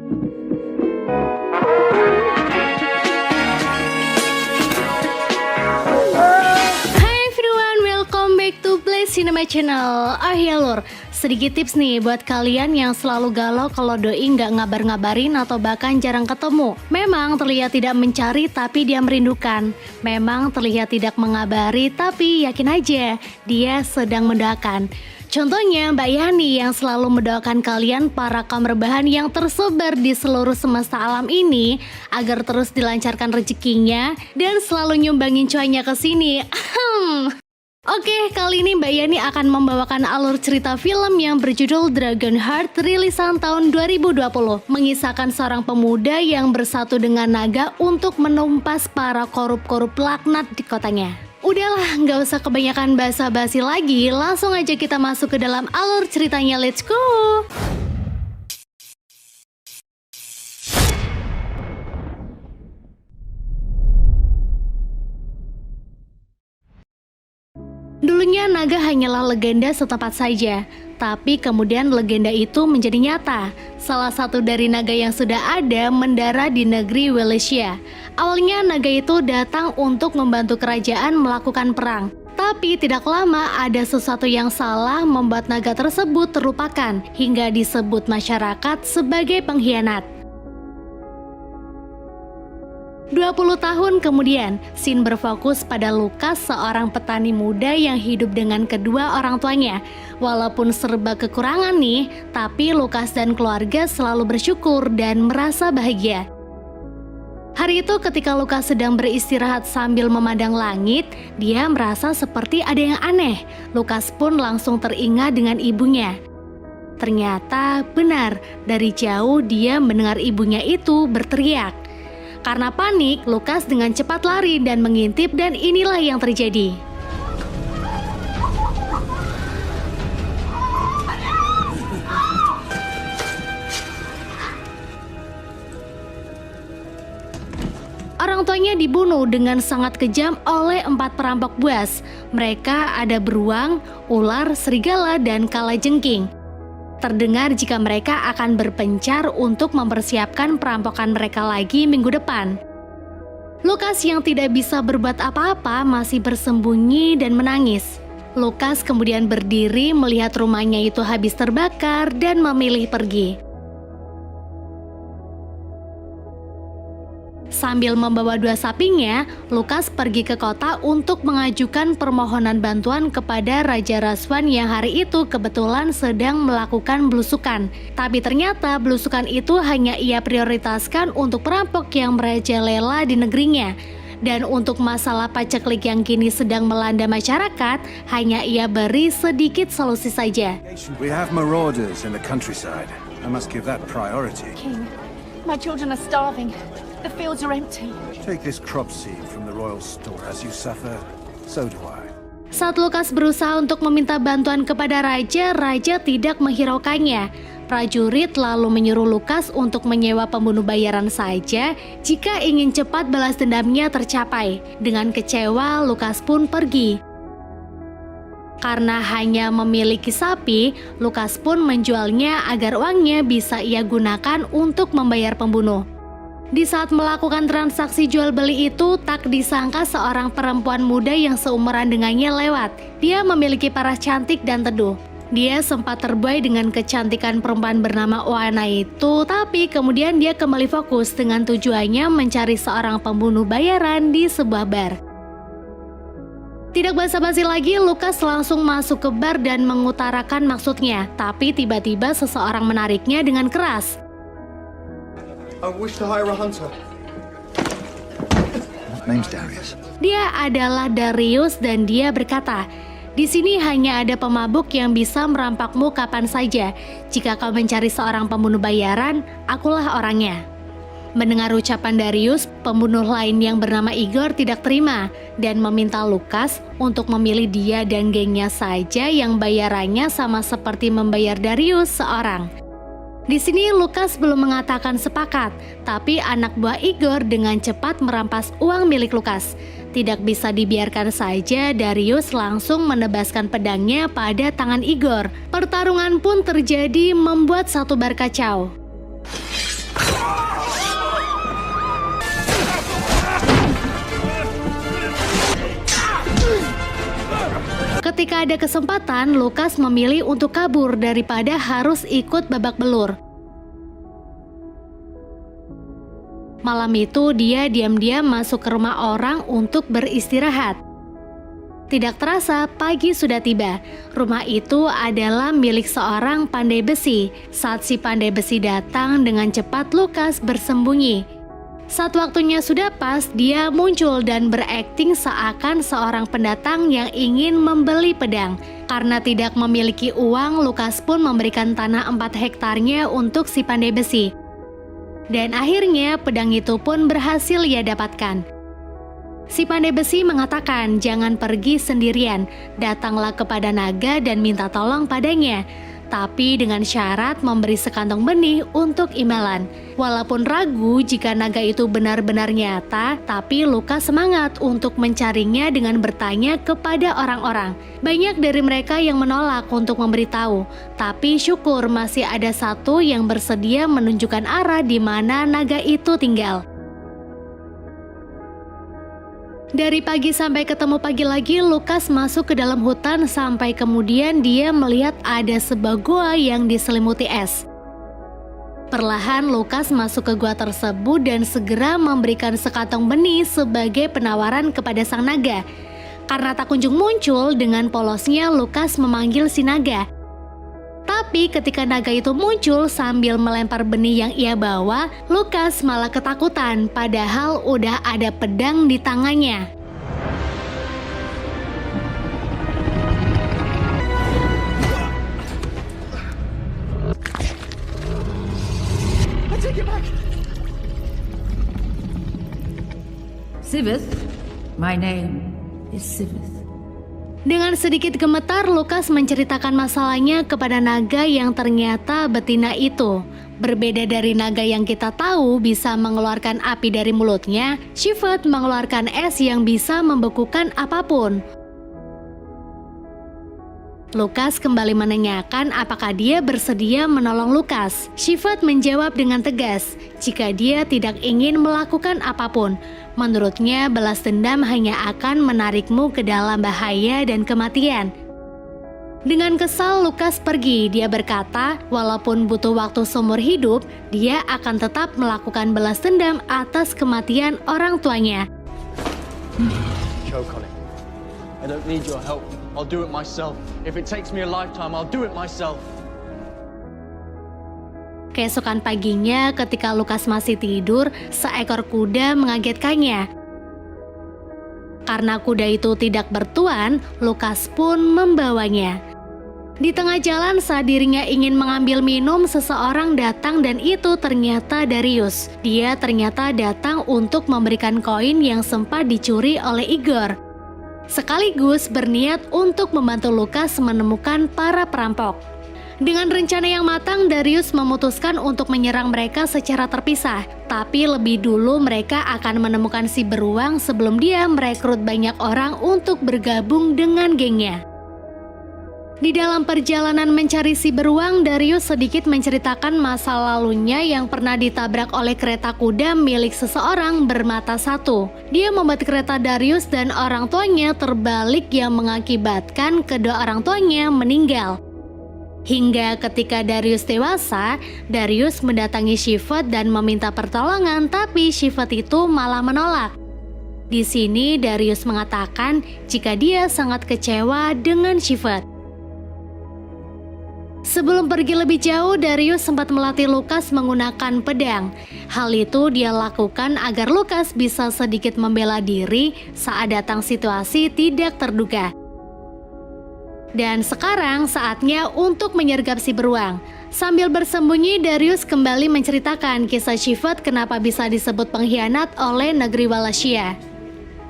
Hai everyone, welcome back to Play Cinema Channel. Ya lur, sedikit tips nih buat kalian yang selalu galau kalau doi nggak ngabar-ngabarin atau bahkan jarang ketemu. Memang terlihat tidak mencari tapi dia merindukan. Memang terlihat tidak mengabari tapi yakin aja dia sedang mendoakan. Contohnya Mbak Yani yang selalu mendoakan kalian para kaum rebahan yang tersebar di seluruh semesta alam ini agar terus dilancarkan rezekinya dan selalu nyumbangin cuannya ke sini. Oke, kali ini Mbak Yani akan membawakan alur cerita film yang berjudul Dragon Heart rilisan tahun 2020, mengisahkan seorang pemuda yang bersatu dengan naga untuk menumpas para korup-korup laknat di kotanya. Udahlah, nggak usah kebanyakan basa-basi lagi, langsung aja kita masuk ke dalam alur ceritanya, let's go! Dulunya naga hanyalah legenda setempat saja, tapi kemudian legenda itu menjadi nyata. Salah satu dari naga yang sudah ada mendarat di negeri Wallachia. Awalnya naga itu datang untuk membantu kerajaan melakukan perang. Tapi tidak lama ada sesuatu yang salah membuat naga tersebut terlupakan hingga disebut masyarakat sebagai pengkhianat. 20 tahun kemudian, Sin berfokus pada Lukas, seorang petani muda yang hidup dengan kedua orang tuanya. Walaupun serba kekurangan nih, tapi Lukas dan keluarga selalu bersyukur dan merasa bahagia. Hari itu ketika Lukas sedang beristirahat sambil memandang langit, dia merasa seperti ada yang aneh. Lukas pun langsung teringat dengan ibunya. Ternyata benar, dari jauh dia mendengar ibunya itu berteriak. Karena panik, Lukas dengan cepat lari dan mengintip dan inilah yang terjadi. Orang tuanya dibunuh dengan sangat kejam oleh 4 perampok buas. Mereka ada beruang, ular, serigala, dan kalajengking. Terdengar jika mereka akan berpencar untuk mempersiapkan perampokan mereka lagi minggu depan. Lukas yang tidak bisa berbuat apa-apa masih bersembunyi dan menangis. Lukas kemudian berdiri melihat rumahnya itu habis terbakar dan memilih pergi. Sambil membawa 2 sapinya, Lukas pergi ke kota untuk mengajukan permohonan bantuan kepada Raja Raswan yang hari itu kebetulan sedang melakukan belusukan. Tapi ternyata belusukan itu hanya ia prioritaskan untuk perampok yang merajalela di negerinya. Dan untuk masalah paceklik yang kini sedang melanda masyarakat, hanya ia beri sedikit solusi saja. We have marauders in the countryside. I must give that priority. King, my children are starving. The fields are empty. Take this crop seed from the royal store. As you suffer, so do I. Saat Lukas berusaha untuk meminta bantuan kepada raja, raja tidak menghiraukannya. Prajurit lalu menyuruh Lukas untuk menyewa pembunuh bayaran saja jika ingin cepat balas dendamnya tercapai. Dengan kecewa, Lukas pun pergi. Karena hanya memiliki sapi, Lukas pun menjualnya agar uangnya bisa ia gunakan untuk membayar pembunuh. Di saat melakukan transaksi jual beli itu, tak disangka seorang perempuan muda yang seumuran dengannya lewat. Dia memiliki paras cantik dan teduh. Dia sempat terbuai dengan kecantikan perempuan bernama Oana itu, tapi kemudian dia kembali fokus dengan tujuannya mencari seorang pembunuh bayaran di sebuah bar. Tidak basa-basi lagi, Lukas langsung masuk ke bar dan mengutarakan maksudnya, tapi tiba-tiba seseorang menariknya dengan keras. I wish to hire a hunter. What name's Darius? Dia adalah Darius dan dia berkata, "Di sini hanya ada pemabuk yang bisa merampokmu kapan saja. Jika kau mencari seorang pembunuh bayaran, akulah orangnya." Mendengar ucapan Darius, pembunuh lain yang bernama Igor tidak terima dan meminta Lukas untuk memilih dia dan gengnya saja yang bayarannya sama seperti membayar Darius seorang. Di sini Lukas belum mengatakan sepakat, tapi anak buah Igor dengan cepat merampas uang milik Lukas. Tidak bisa dibiarkan saja, Darius langsung menebaskan pedangnya pada tangan Igor. Pertarungan pun terjadi membuat satu bar kacau. Ketika ada kesempatan, Lukas memilih untuk kabur daripada harus ikut babak belur. Malam itu dia diam-diam masuk ke rumah orang untuk beristirahat. Tidak terasa pagi sudah tiba. Rumah itu adalah milik seorang pandai besi. Saat si pandai besi datang, dengan cepat Lukas bersembunyi. Saat waktunya sudah pas, dia muncul dan berakting seakan seorang pendatang yang ingin membeli pedang. Karena tidak memiliki uang, Lukas pun memberikan tanah 4 hektarnya untuk si pandai besi. Dan akhirnya pedang itu pun berhasil ia dapatkan. Si pandai besi mengatakan, jangan pergi sendirian, datanglah kepada naga dan minta tolong padanya. Tapi dengan syarat memberi sekantong benih untuk imbalan. Walaupun ragu jika naga itu benar-benar nyata, tapi Lukas semangat untuk mencarinya dengan bertanya kepada orang-orang. Banyak dari mereka yang menolak untuk memberitahu, tapi syukur masih ada satu yang bersedia menunjukkan arah di mana naga itu tinggal. Dari pagi sampai ketemu pagi lagi, Lukas masuk ke dalam hutan sampai kemudian dia melihat ada sebuah gua yang diselimuti es. Perlahan Lukas masuk ke gua tersebut dan segera memberikan sekantong benih sebagai penawaran kepada sang naga. Karena tak kunjung muncul, dengan polosnya Lukas memanggil si naga. Tapi ketika naga itu muncul sambil melempar benih yang ia bawa, Lukas malah ketakutan padahal udah ada pedang di tangannya. I take it back. Sivith, my name is Sivith. Dengan sedikit gemetar, Lukas menceritakan masalahnya kepada naga yang ternyata betina itu. Berbeda dari naga yang kita tahu bisa mengeluarkan api dari mulutnya, Sivith mengeluarkan es yang bisa membekukan apapun. Lukas kembali menanyakan apakah dia bersedia menolong Lukas. Sivith menjawab dengan tegas, jika dia tidak ingin melakukan apapun. Menurutnya, balas dendam hanya akan menarikmu ke dalam bahaya dan kematian. Dengan kesal, Lukas pergi. Dia berkata, walaupun butuh waktu seumur hidup, dia akan tetap melakukan balas dendam atas kematian orang tuanya. Choke on it. I don't need your help. I'll do it myself. If it takes me a lifetime, I'll do it myself. Keesokan paginya, ketika Lukas masih tidur, seekor kuda mengagetkannya. Karena kuda itu tidak bertuan, Lukas pun membawanya. Di tengah jalan saat dirinya ingin mengambil minum, seseorang datang dan itu ternyata Darius. Dia ternyata datang untuk memberikan koin yang sempat dicuri oleh Igor. Sekaligus berniat untuk membantu Lukas menemukan para perampok. Dengan rencana yang matang, Darius memutuskan untuk menyerang mereka secara terpisah. Tapi lebih dulu mereka akan menemukan si beruang sebelum dia merekrut banyak orang untuk bergabung dengan gengnya. Di dalam perjalanan mencari si beruang, Darius sedikit menceritakan masa lalunya yang pernah ditabrak oleh kereta kuda milik seseorang bermata satu. Dia membuat kereta Darius dan orang tuanya terbalik yang mengakibatkan kedua orang tuanya meninggal. Hingga ketika Darius dewasa, Darius mendatangi Sivith dan meminta pertolongan, tapi Sivith itu malah menolak. Di sini Darius mengatakan jika dia sangat kecewa dengan Sivith. Sebelum pergi lebih jauh, Darius sempat melatih Lukas menggunakan pedang. Hal itu dia lakukan agar Lukas bisa sedikit membela diri saat datang situasi tidak terduga. Dan sekarang saatnya untuk menyergap si beruang. Sambil bersembunyi, Darius kembali menceritakan kisah Sivith kenapa bisa disebut pengkhianat oleh negeri Wallachia.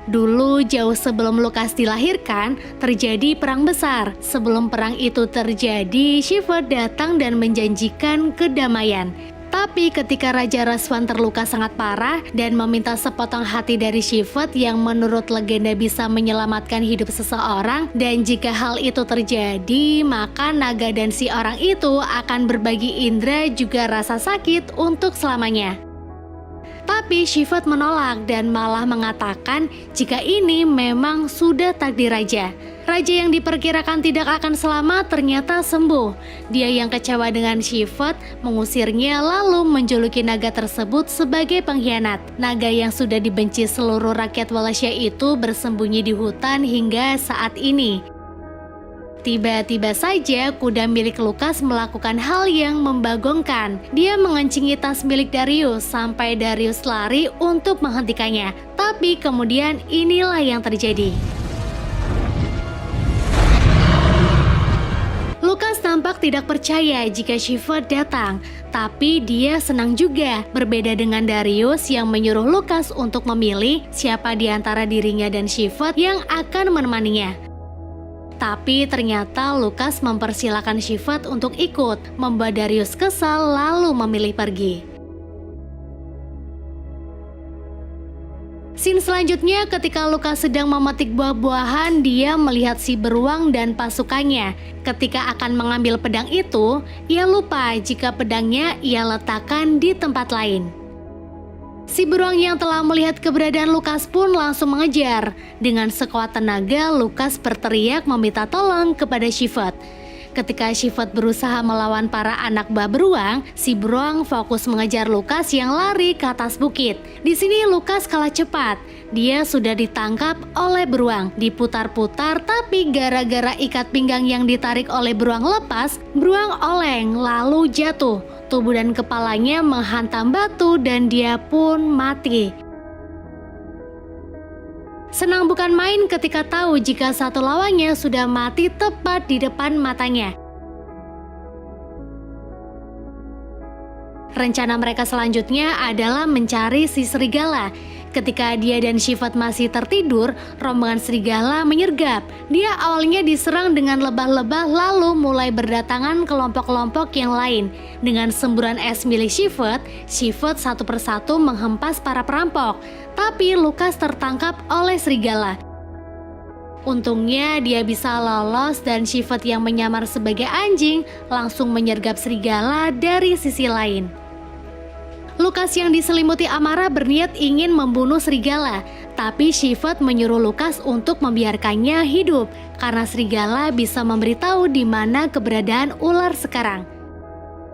Dulu jauh sebelum Lukas dilahirkan, terjadi perang besar. Sebelum perang itu terjadi, Sivith datang dan menjanjikan kedamaian. Tapi ketika Raja Raswan terluka sangat parah dan meminta sepotong hati dari Sivith yang menurut legenda bisa menyelamatkan hidup seseorang, dan jika hal itu terjadi, maka naga dan si orang itu akan berbagi indera juga rasa sakit untuk selamanya. Tapi Sivith menolak dan malah mengatakan jika ini memang sudah takdir raja. Raja yang diperkirakan tidak akan selamat ternyata sembuh. Dia yang kecewa dengan Shepherd mengusirnya lalu menjuluki naga tersebut sebagai pengkhianat. Naga yang sudah dibenci seluruh rakyat Wallachia itu bersembunyi di hutan hingga saat ini. Tiba-tiba saja kuda milik Lukas melakukan hal yang membagongkan. Dia mengencingi tas milik Darius sampai Darius lari untuk menghentikannya. Tapi kemudian inilah yang terjadi. Lukas tampak tidak percaya jika Shepherd datang, tapi dia senang juga. Berbeda dengan Darius yang menyuruh Lukas untuk memilih siapa di antara dirinya dan Shepherd yang akan menemaninya. Tapi ternyata Lukas mempersilahkan Shepherd untuk ikut, membuat Darius kesal lalu memilih pergi. Scene selanjutnya ketika Lukas sedang memetik buah-buahan, dia melihat si beruang dan pasukannya. Ketika akan mengambil pedang itu, ia lupa jika pedangnya ia letakkan di tempat lain. Si beruang yang telah melihat keberadaan Lukas pun langsung mengejar. Dengan sekuat tenaga, Lukas berteriak meminta tolong kepada Shepherd. Ketika Shepherd berusaha melawan para anak buah beruang, si beruang fokus mengejar Lukas yang lari ke atas bukit. Di sini Lukas kalah cepat. Dia sudah ditangkap oleh beruang, diputar-putar, tapi gara-gara ikat pinggang yang ditarik oleh beruang lepas, beruang oleng lalu jatuh. Tubuh dan kepalanya menghantam batu dan dia pun mati. Senang bukan main ketika tahu jika satu lawannya sudah mati tepat di depan matanya. Rencana mereka selanjutnya adalah mencari si serigala. Ketika dia dan Shepherd masih tertidur, rombongan serigala menyergap. Dia awalnya diserang dengan lebah-lebah lalu mulai berdatangan kelompok-kelompok yang lain. Dengan semburan es milik Shepherd satu persatu menghempas para perampok. Tapi Lukas tertangkap oleh serigala. Untungnya dia bisa lolos dan Shepherd yang menyamar sebagai anjing langsung menyergap serigala dari sisi lain. Lukas yang diselimuti amarah berniat ingin membunuh serigala, tapi Shepherd menyuruh Lukas untuk membiarkannya hidup karena serigala bisa memberitahu di mana keberadaan ular sekarang.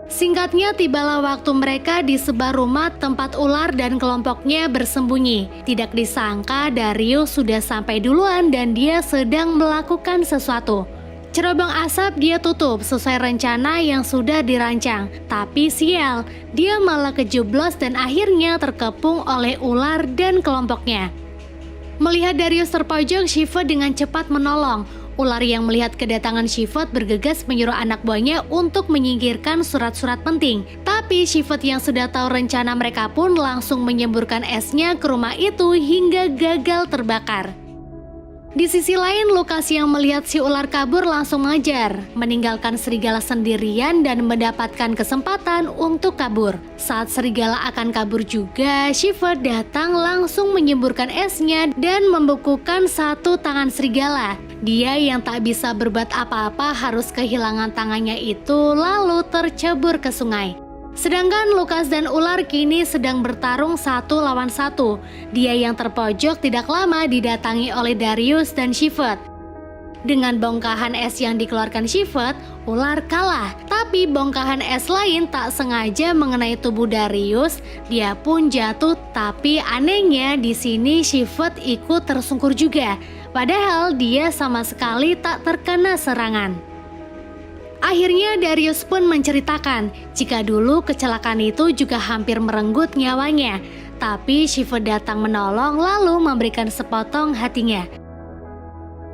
Singkatnya, tibalah waktu mereka di sebuah rumah tempat ular dan kelompoknya bersembunyi. Tidak disangka Darius sudah sampai duluan dan dia sedang melakukan sesuatu. Cerobong asap dia tutup sesuai rencana yang sudah dirancang. Tapi sial, dia malah kejeblos dan akhirnya terkepung oleh ular dan kelompoknya. Melihat Darius terpojok, Shepherd dengan cepat menolong. Ular yang melihat kedatangan Shepherd bergegas menyuruh anak buahnya untuk menyingkirkan surat-surat penting. Tapi Shepherd yang sudah tahu rencana mereka pun langsung menyemburkan esnya ke rumah itu hingga gagal terbakar. Di sisi lain, Lukas yang melihat si ular kabur langsung mengejar, meninggalkan serigala sendirian dan mendapatkan kesempatan untuk kabur. Saat serigala akan kabur juga, Shepherd datang langsung menyemburkan esnya dan membekukan satu tangan serigala. Dia yang tak bisa berbuat apa-apa harus kehilangan tangannya itu lalu tercebur ke sungai. Sedangkan Lukas dan ular kini sedang bertarung satu lawan satu. Dia yang terpojok tidak lama didatangi oleh Darius dan Shepherd. Dengan bongkahan es yang dikeluarkan Shepherd, ular kalah. Tapi bongkahan es lain tak sengaja mengenai tubuh Darius. Dia pun jatuh, tapi anehnya di sini Shepherd ikut tersungkur juga. Padahal dia sama sekali tak terkena serangan. Akhirnya Darius pun menceritakan jika dulu kecelakaan itu juga hampir merenggut nyawanya. Tapi Shepherd datang menolong lalu memberikan sepotong hatinya.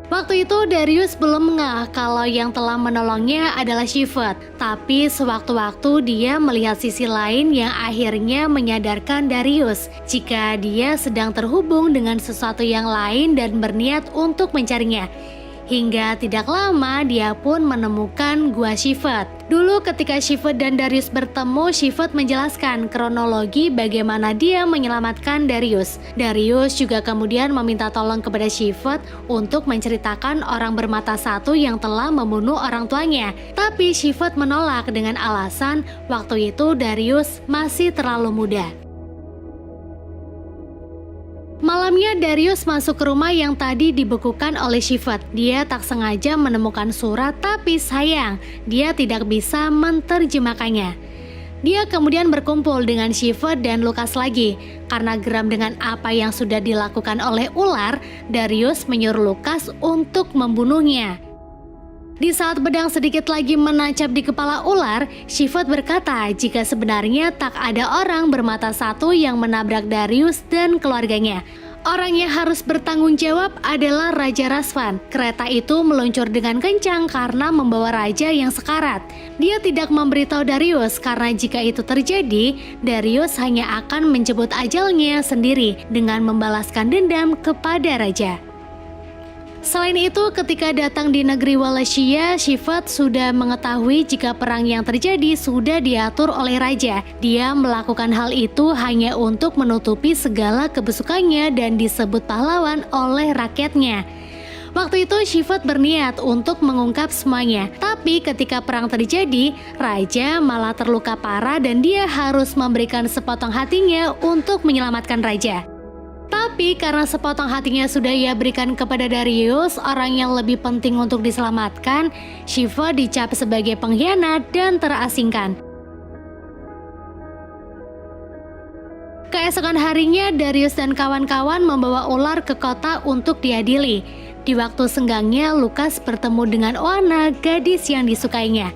Waktu itu Darius belum ngeh kalau yang telah menolongnya adalah Shepherd. Tapi sewaktu-waktu dia melihat sisi lain yang akhirnya menyadarkan Darius jika dia sedang terhubung dengan sesuatu yang lain dan berniat untuk mencarinya. Hingga tidak lama dia pun menemukan gua Shepherd. Dulu ketika Shepherd dan Darius bertemu, Shepherd menjelaskan kronologi bagaimana dia menyelamatkan Darius. Darius juga kemudian meminta tolong kepada Shepherd untuk menceritakan orang bermata satu yang telah membunuh orang tuanya. Tapi Shepherd menolak dengan alasan waktu itu Darius masih terlalu muda. Malamnya Darius masuk ke rumah yang tadi dibekukan oleh Shepherd. Dia tak sengaja menemukan surat, tapi sayang, dia tidak bisa menerjemahkannya. Dia kemudian berkumpul dengan Shepherd dan Lucas lagi. Karena geram dengan apa yang sudah dilakukan oleh ular, Darius menyuruh Lucas untuk membunuhnya. Di saat pedang sedikit lagi menancap di kepala ular, Shepherd berkata jika sebenarnya tak ada orang bermata satu yang menabrak Darius dan keluarganya. Orang yang harus bertanggung jawab adalah Raja Razvan. Kereta itu meluncur dengan kencang karena membawa raja yang sekarat. Dia tidak memberitahu Darius karena jika itu terjadi, Darius hanya akan menjemput ajalnya sendiri dengan membalaskan dendam kepada raja. Selain itu, ketika datang di negeri Wallachia, Shepherd sudah mengetahui jika perang yang terjadi sudah diatur oleh raja. Dia melakukan hal itu hanya untuk menutupi segala kebusukannya dan disebut pahlawan oleh rakyatnya. Waktu itu Shepherd berniat untuk mengungkap semuanya, tapi ketika perang terjadi, raja malah terluka parah dan dia harus memberikan sepotong hatinya untuk menyelamatkan raja. Tapi karena sepotong hatinya sudah ia berikan kepada Darius, orang yang lebih penting untuk diselamatkan, Shepherd dicap sebagai pengkhianat dan terasingkan. Keesokan harinya, Darius dan kawan-kawan membawa ular ke kota untuk diadili. Di waktu senggangnya, Lucas bertemu dengan Oana, gadis yang disukainya.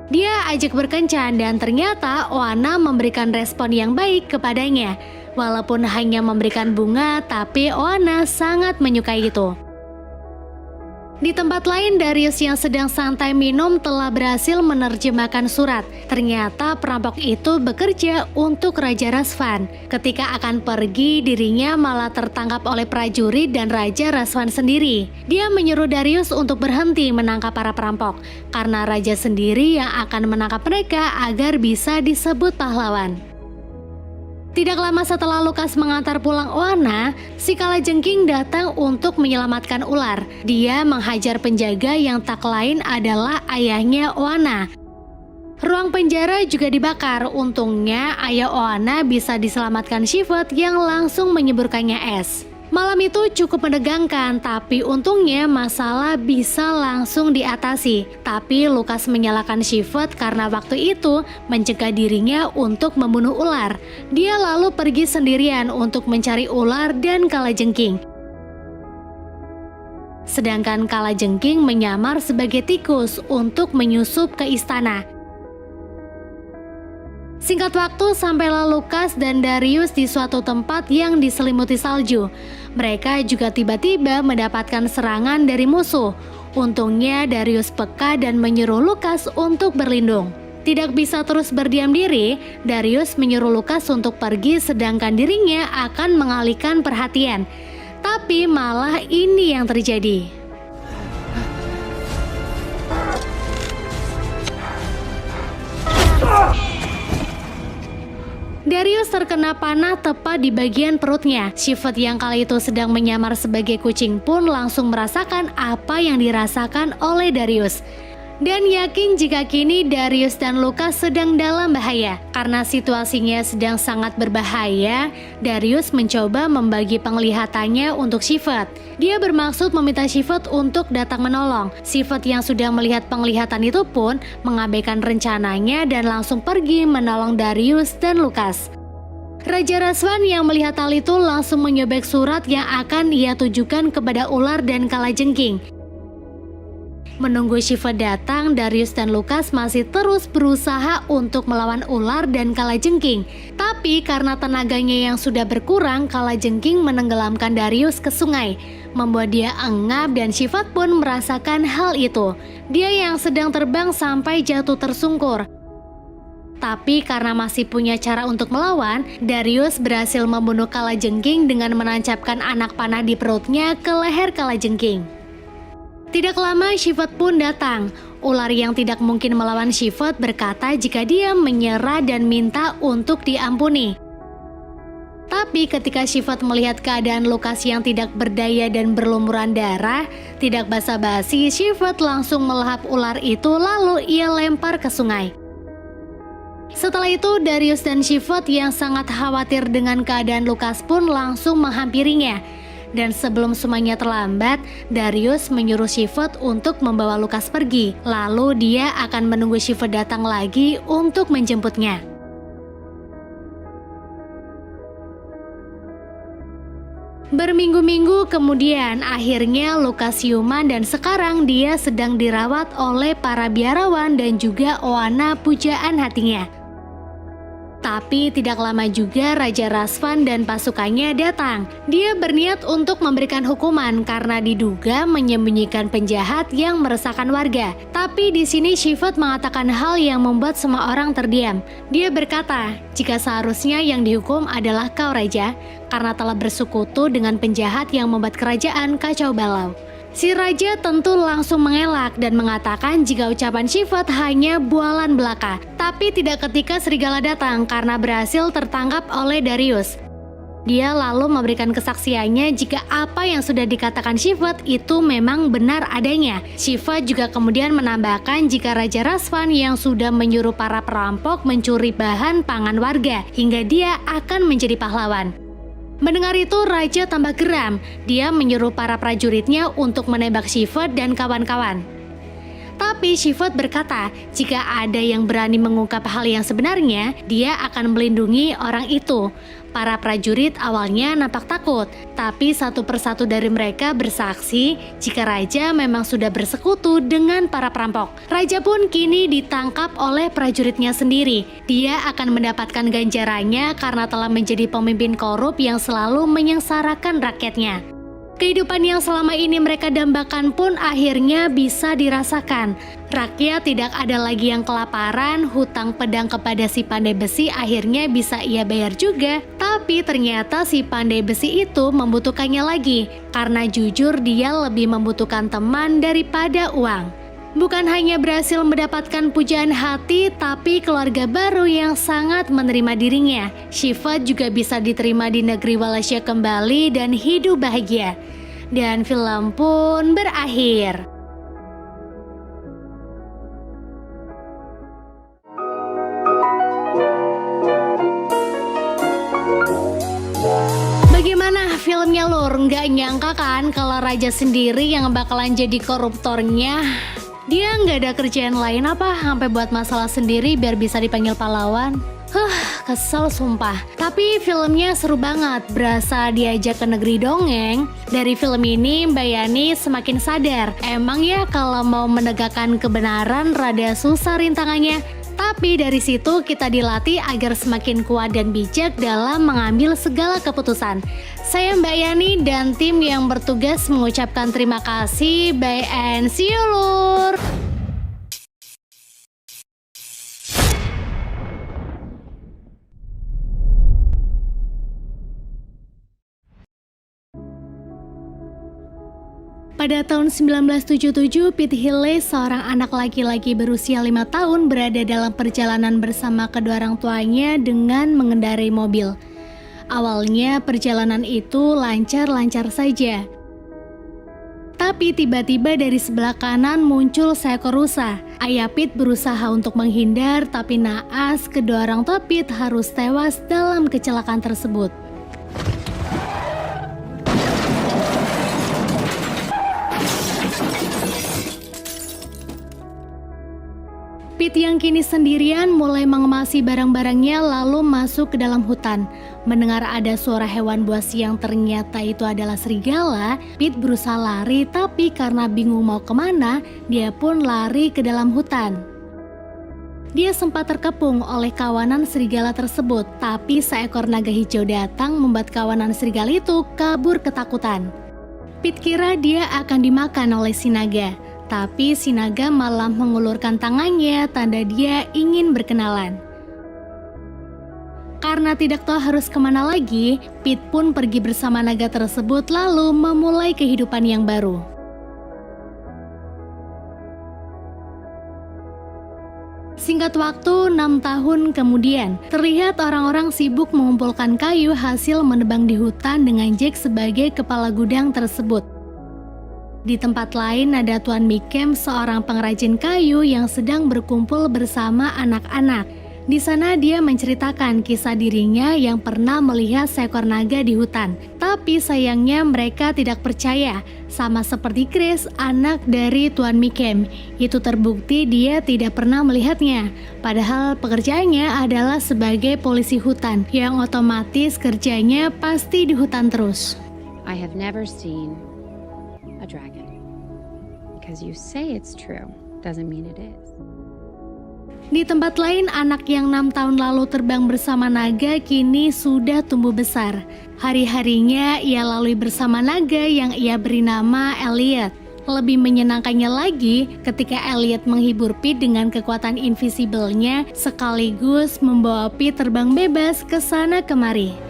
Dia ajak berkencan dan ternyata Oana memberikan respon yang baik kepadanya. Walaupun hanya memberikan bunga, tapi Oana sangat menyukai itu. Di tempat lain, Darius yang sedang santai minum telah berhasil menerjemahkan surat. Ternyata perampok itu bekerja untuk Raja Razvan. Ketika akan pergi, dirinya malah tertangkap oleh prajurit dan Raja Razvan sendiri. Dia menyuruh Darius untuk berhenti menangkap para perampok, karena raja sendiri yang akan menangkap mereka agar bisa disebut pahlawan. Tidak lama setelah Lucas mengantar pulang Oana, si kalajengking datang untuk menyelamatkan ular. Dia menghajar penjaga yang tak lain adalah ayahnya Oana. Ruang penjara juga dibakar. Untungnya ayah Oana bisa diselamatkan Shepherd yang langsung menyemburkannya es. Malam itu cukup menegangkan, tapi untungnya masalah bisa langsung diatasi. Tapi Lucas menyalahkan Shepherd karena waktu itu mencegah dirinya untuk membunuh ular. Dia lalu pergi sendirian untuk mencari ular dan kalajengking. Sedangkan kalajengking menyamar sebagai tikus untuk menyusup ke istana. Singkat waktu, sampailah Lucas dan Darius di suatu tempat yang diselimuti salju. Mereka juga tiba-tiba mendapatkan serangan dari musuh. Untungnya Darius peka dan menyuruh Lucas untuk berlindung. Tidak bisa terus berdiam diri, Darius menyuruh Lucas untuk pergi sedangkan dirinya akan mengalihkan perhatian. Tapi malah ini yang terjadi. Darius terkena panah tepat di bagian perutnya. Shepherd yang kali itu sedang menyamar sebagai kucing pun langsung merasakan apa yang dirasakan oleh Darius. Dan yakin jika kini Darius dan Lucas sedang dalam bahaya. Karena situasinya sedang sangat berbahaya, Darius mencoba membagi penglihatannya untuk Shepherd. Dia bermaksud meminta Shepherd untuk datang menolong. Shepherd yang sudah melihat penglihatan itu pun mengabaikan rencananya dan langsung pergi menolong Darius dan Lucas. Raja Razvan yang melihat hal itu langsung menyobek surat yang akan ia tujukan kepada ular dan kalajengking. Menunggu Shepherd datang, Darius dan Lucas masih terus berusaha untuk melawan ular dan kalajengking. Tapi karena tenaganya yang sudah berkurang, kalajengking menenggelamkan Darius ke sungai, membuat dia engap dan Shepherd pun merasakan hal itu. Dia yang sedang terbang sampai jatuh tersungkur. Tapi karena masih punya cara untuk melawan, Darius berhasil membunuh kalajengking dengan menancapkan anak panah di perutnya ke leher kalajengking. Tidak lama Shepherd pun datang. Ular yang tidak mungkin melawan Shepherd berkata jika dia menyerah dan minta untuk diampuni. Tapi ketika Shepherd melihat keadaan Lucas yang tidak berdaya dan berlumuran darah, tidak basa-basi Shepherd langsung melahap ular itu lalu ia lempar ke sungai. Setelah itu Darius dan Shepherd yang sangat khawatir dengan keadaan Lucas pun langsung menghampirinya. Dan sebelum semuanya terlambat, Darius menyuruh Shepherd untuk membawa Lucas pergi. Lalu dia akan menunggu Shepherd datang lagi untuk menjemputnya. Berminggu-minggu kemudian, akhirnya Lucas siuman dan sekarang dia sedang dirawat oleh para biarawan dan juga Oana pujaan hatinya. Tapi tidak lama juga Raja Razvan dan pasukannya datang. Dia berniat untuk memberikan hukuman karena diduga menyembunyikan penjahat yang meresahkan warga. Tapi di sini Shepherd mengatakan hal yang membuat semua orang terdiam. Dia berkata, jika seharusnya yang dihukum adalah kau Raja, karena telah bersekutu dengan penjahat yang membuat kerajaan kacau balau. Si Raja tentu langsung mengelak dan mengatakan jika ucapan Shepherd hanya bualan belaka. Tapi tidak ketika serigala datang karena berhasil tertangkap oleh Darius. Dia lalu memberikan kesaksiannya jika apa yang sudah dikatakan Shepherd itu memang benar adanya. Shepherd juga kemudian menambahkan jika Raja Razvan yang sudah menyuruh para perampok mencuri bahan pangan warga hingga dia akan menjadi pahlawan. Mendengar itu Raja tambah geram. Dia menyuruh para prajuritnya untuk menembak Shepherd dan kawan-kawan. Tapi Shepherd berkata, jika ada yang berani mengungkap hal yang sebenarnya, dia akan melindungi orang itu. Para prajurit awalnya nampak takut, tapi satu persatu dari mereka bersaksi jika Raja memang sudah bersekutu dengan para perampok. Raja pun kini ditangkap oleh prajuritnya sendiri. Dia akan mendapatkan ganjarannya karena telah menjadi pemimpin korup yang selalu menyengsarakan rakyatnya. Kehidupan yang selama ini mereka dambakan pun akhirnya bisa dirasakan. Rakyat tidak ada lagi yang kelaparan, hutang pedang kepada si pandai besi akhirnya bisa ia bayar juga. Tapi ternyata si pandai besi itu membutuhkannya lagi, karena jujur dia lebih membutuhkan teman daripada uang. Bukan hanya berhasil mendapatkan pujaan hati, tapi keluarga baru yang sangat menerima dirinya. Shepherd juga bisa diterima di negeri Wallachia kembali dan hidup bahagia. Dan film pun berakhir. Bagaimana filmnya Lur? Nggak nyangka kan kalau Raja sendiri yang bakalan jadi koruptornya? Dia nggak ada kerjaan lain apa sampai buat masalah sendiri biar bisa dipanggil pahlawan? Kesel sumpah. Tapi filmnya seru banget, berasa diajak ke negeri dongeng. Dari film ini Mbak Yani semakin sadar, emang ya kalau mau menegakkan kebenaran rada susah rintangannya. Tapi dari situ kita dilatih agar semakin kuat dan bijak dalam mengambil segala keputusan. Saya Mbak Yani dan tim yang bertugas mengucapkan terima kasih. Bye and see you Lur. Pada tahun 1977, Pete Healy, seorang anak laki-laki berusia 5 tahun, berada dalam perjalanan bersama kedua orang tuanya dengan mengendarai mobil. Awalnya perjalanan itu lancar-lancar saja. Tapi tiba-tiba dari sebelah kanan muncul seekor rusa. Ayah Pete berusaha untuk menghindar, tapi naas kedua orang tua Pete harus tewas dalam kecelakaan tersebut. Pete yang kini sendirian mulai mengemasi barang-barangnya lalu masuk ke dalam hutan. Mendengar ada suara hewan buas yang ternyata itu adalah serigala, Pete berusaha lari tapi karena bingung mau kemana, dia pun lari ke dalam hutan. Dia sempat terkepung oleh kawanan serigala tersebut, tapi seekor naga hijau datang membuat kawanan serigala itu kabur ketakutan. Pete kira dia akan dimakan oleh si naga. Tapi si naga malah mengulurkan tangannya tanda dia ingin berkenalan. Karena tidak tahu harus kemana lagi, Pete pun pergi bersama naga tersebut lalu memulai kehidupan yang baru. Singkat waktu, 6 tahun kemudian, terlihat orang-orang sibuk mengumpulkan kayu hasil menebang di hutan dengan Jack sebagai kepala gudang tersebut. Di tempat lain ada Tuan Mikem, seorang pengrajin kayu yang sedang berkumpul bersama anak-anak. Di sana dia menceritakan kisah dirinya yang pernah melihat seekor naga di hutan. Tapi sayangnya mereka tidak percaya, sama seperti Grace, anak dari Tuan Mikem. Itu terbukti dia tidak pernah melihatnya. Padahal pekerjaannya adalah sebagai polisi hutan, yang otomatis kerjanya pasti di hutan terus. I have never seen a dragon. Because you say it's true, doesn't mean it is. Di tempat lain, anak yang 6 tahun lalu terbang bersama naga kini sudah tumbuh besar. Hari-harinya ia lalui bersama naga yang ia beri nama Elliot. Lebih menyenangkannya lagi ketika Elliot menghibur Pete dengan kekuatan invisible-nya sekaligus membawa Pete terbang bebas ke sana kemari.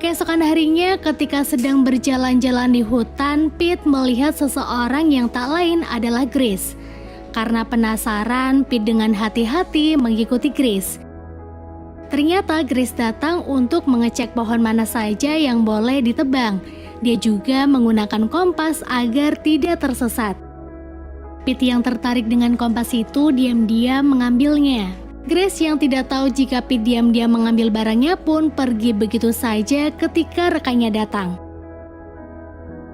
Keesokan harinya ketika sedang berjalan-jalan di hutan, Pete melihat seseorang yang tak lain adalah Grace. Karena penasaran, Pete dengan hati-hati mengikuti Grace. Ternyata Grace datang untuk mengecek pohon mana saja yang boleh ditebang. Dia juga menggunakan kompas agar tidak tersesat. Pete yang tertarik dengan kompas itu diam-diam mengambilnya. Grace yang tidak tahu jika Pete diam-diam mengambil barangnya pun pergi begitu saja ketika rekannya datang.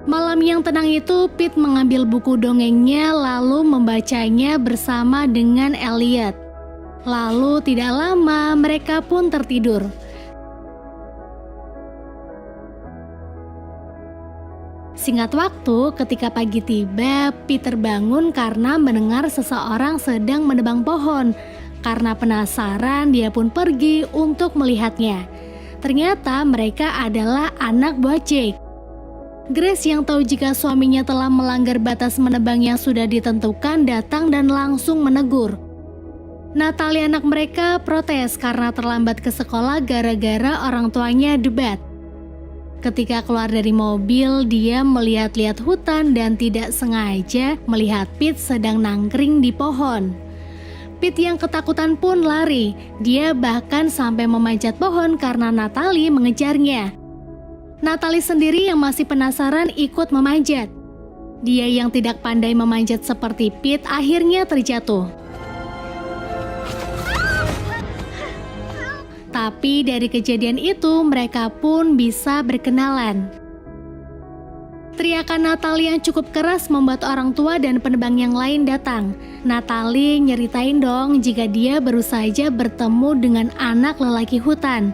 Malam yang tenang itu, Pete mengambil buku dongengnya lalu membacanya bersama dengan Elliot. Lalu tidak lama mereka pun tertidur. Singkat waktu, ketika pagi tiba, Pete terbangun karena mendengar seseorang sedang menebang pohon. Karena penasaran, dia pun pergi untuk melihatnya. Ternyata mereka adalah anak buah Jake. Grace yang tahu jika suaminya telah melanggar batas menebang yang sudah ditentukan datang dan langsung menegur. Natalie anak mereka protes karena terlambat ke sekolah gara-gara orang tuanya debat. Ketika keluar dari mobil, dia melihat-lihat hutan dan tidak sengaja melihat Pete sedang nangkring di pohon. Pete yang ketakutan pun lari. Dia bahkan sampai memanjat pohon karena Natalie mengejarnya. Natalie sendiri yang masih penasaran ikut memanjat. Dia yang tidak pandai memanjat seperti Pete akhirnya terjatuh. Tapi dari kejadian itu mereka pun bisa berkenalan. Teriakan Natalie yang cukup keras membuat orang tua dan penebang yang lain datang. Natalie nyeritain dong jika dia baru saja bertemu dengan anak lelaki hutan.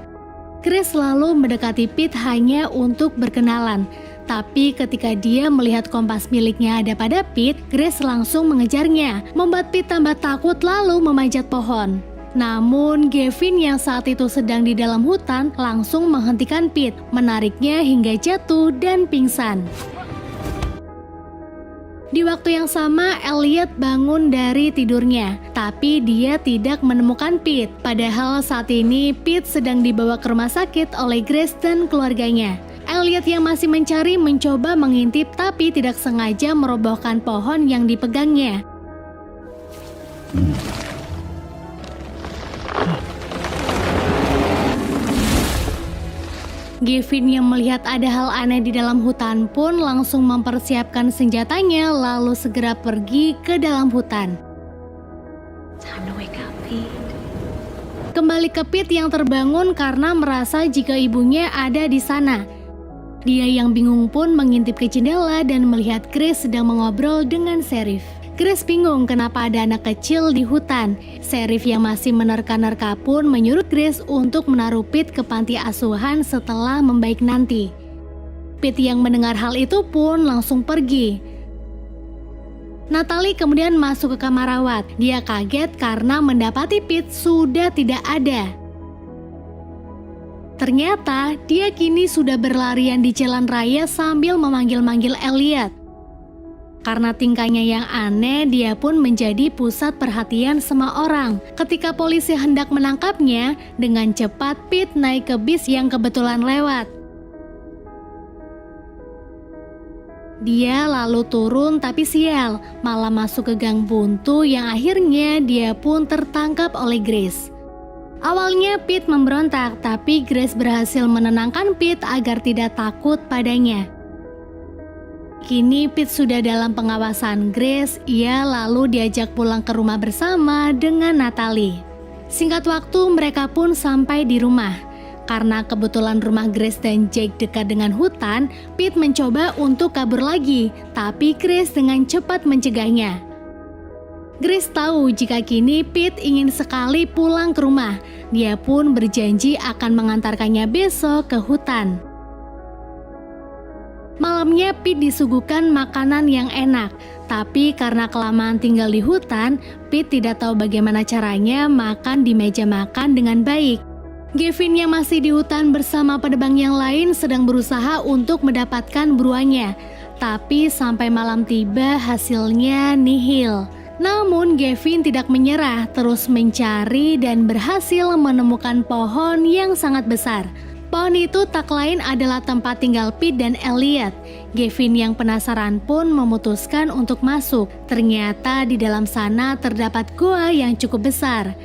Grace lalu mendekati Pete hanya untuk berkenalan. Tapi ketika dia melihat kompas miliknya ada pada Pete, Grace langsung mengejarnya, membuat Pete tambah takut lalu memanjat pohon. Namun Gavin yang saat itu sedang di dalam hutan langsung menghentikan Pete, menariknya hingga jatuh dan pingsan. Di waktu yang sama, Elliot bangun dari tidurnya, tapi dia tidak menemukan Pete. Padahal saat ini Pete sedang dibawa ke rumah sakit oleh Grace dan keluarganya. Elliot yang masih mencari mencoba mengintip tapi tidak sengaja merobohkan pohon yang dipegangnya. Gavin yang melihat ada hal aneh di dalam hutan pun langsung mempersiapkan senjatanya lalu segera pergi ke dalam hutan. Time to wake up, Pete. Kembali ke Pete yang terbangun karena merasa jika ibunya ada di sana. Dia yang bingung pun mengintip ke jendela dan melihat Grace sedang mengobrol dengan Sheriff. Grace bingung kenapa ada anak kecil di hutan. Sheriff yang masih menerka-nerka pun menyuruh Grace untuk menaruh Pete ke panti asuhan setelah membaik nanti. Pete yang mendengar hal itu pun langsung pergi. Natalie kemudian masuk ke kamar rawat. Dia kaget karena mendapati Pete sudah tidak ada. Ternyata dia kini sudah berlarian di jalan raya sambil memanggil-manggil Elliot. Karena tingkahnya yang aneh, dia pun menjadi pusat perhatian semua orang. Ketika polisi hendak menangkapnya, dengan cepat Pete naik ke bis yang kebetulan lewat. Dia lalu turun tapi sial, malah masuk ke gang buntu yang akhirnya dia pun tertangkap oleh Grace. Awalnya Pete memberontak, tapi Grace berhasil menenangkan Pete agar tidak takut padanya. Kini Pete sudah dalam pengawasan Grace, ia lalu diajak pulang ke rumah bersama dengan Natalie. Singkat waktu mereka pun sampai di rumah. Karena kebetulan rumah Grace dan Jake dekat dengan hutan, Pete mencoba untuk kabur lagi, tapi Grace dengan cepat mencegahnya. Grace tahu jika kini Pete ingin sekali pulang ke rumah. Dia pun berjanji akan mengantarkannya besok ke hutan. Malamnya Pete disuguhkan makanan yang enak, tapi karena kelamaan tinggal di hutan, Pete tidak tahu bagaimana caranya makan di meja makan dengan baik. Gavin yang masih di hutan bersama penebang yang lain sedang berusaha untuk mendapatkan buruannya, tapi sampai malam tiba hasilnya nihil. Namun Gavin tidak menyerah, terus mencari dan berhasil menemukan pohon yang sangat besar. Pohon itu tak lain adalah tempat tinggal Pete dan Elliot. Gavin yang penasaran pun memutuskan untuk masuk. Ternyata di dalam sana terdapat goa yang cukup besar.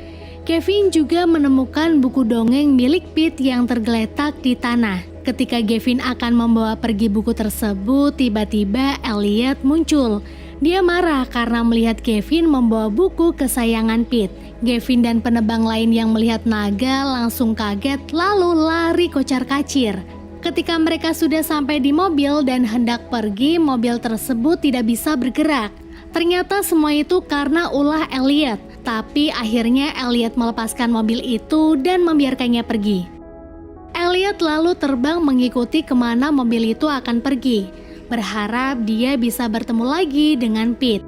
Gavin juga menemukan buku dongeng milik Pete yang tergeletak di tanah. Ketika Gavin akan membawa pergi buku tersebut, tiba-tiba Elliot muncul. Dia marah karena melihat Gavin membawa buku kesayangan Pete. Gavin dan penebang lain yang melihat naga langsung kaget lalu lari kocar-kacir. Ketika mereka sudah sampai di mobil dan hendak pergi, mobil tersebut tidak bisa bergerak. Ternyata semua itu karena ulah Elliot. Tapi akhirnya Elliot melepaskan mobil itu dan membiarkannya pergi. Elliot lalu terbang mengikuti kemana mobil itu akan pergi, berharap dia bisa bertemu lagi dengan Pete.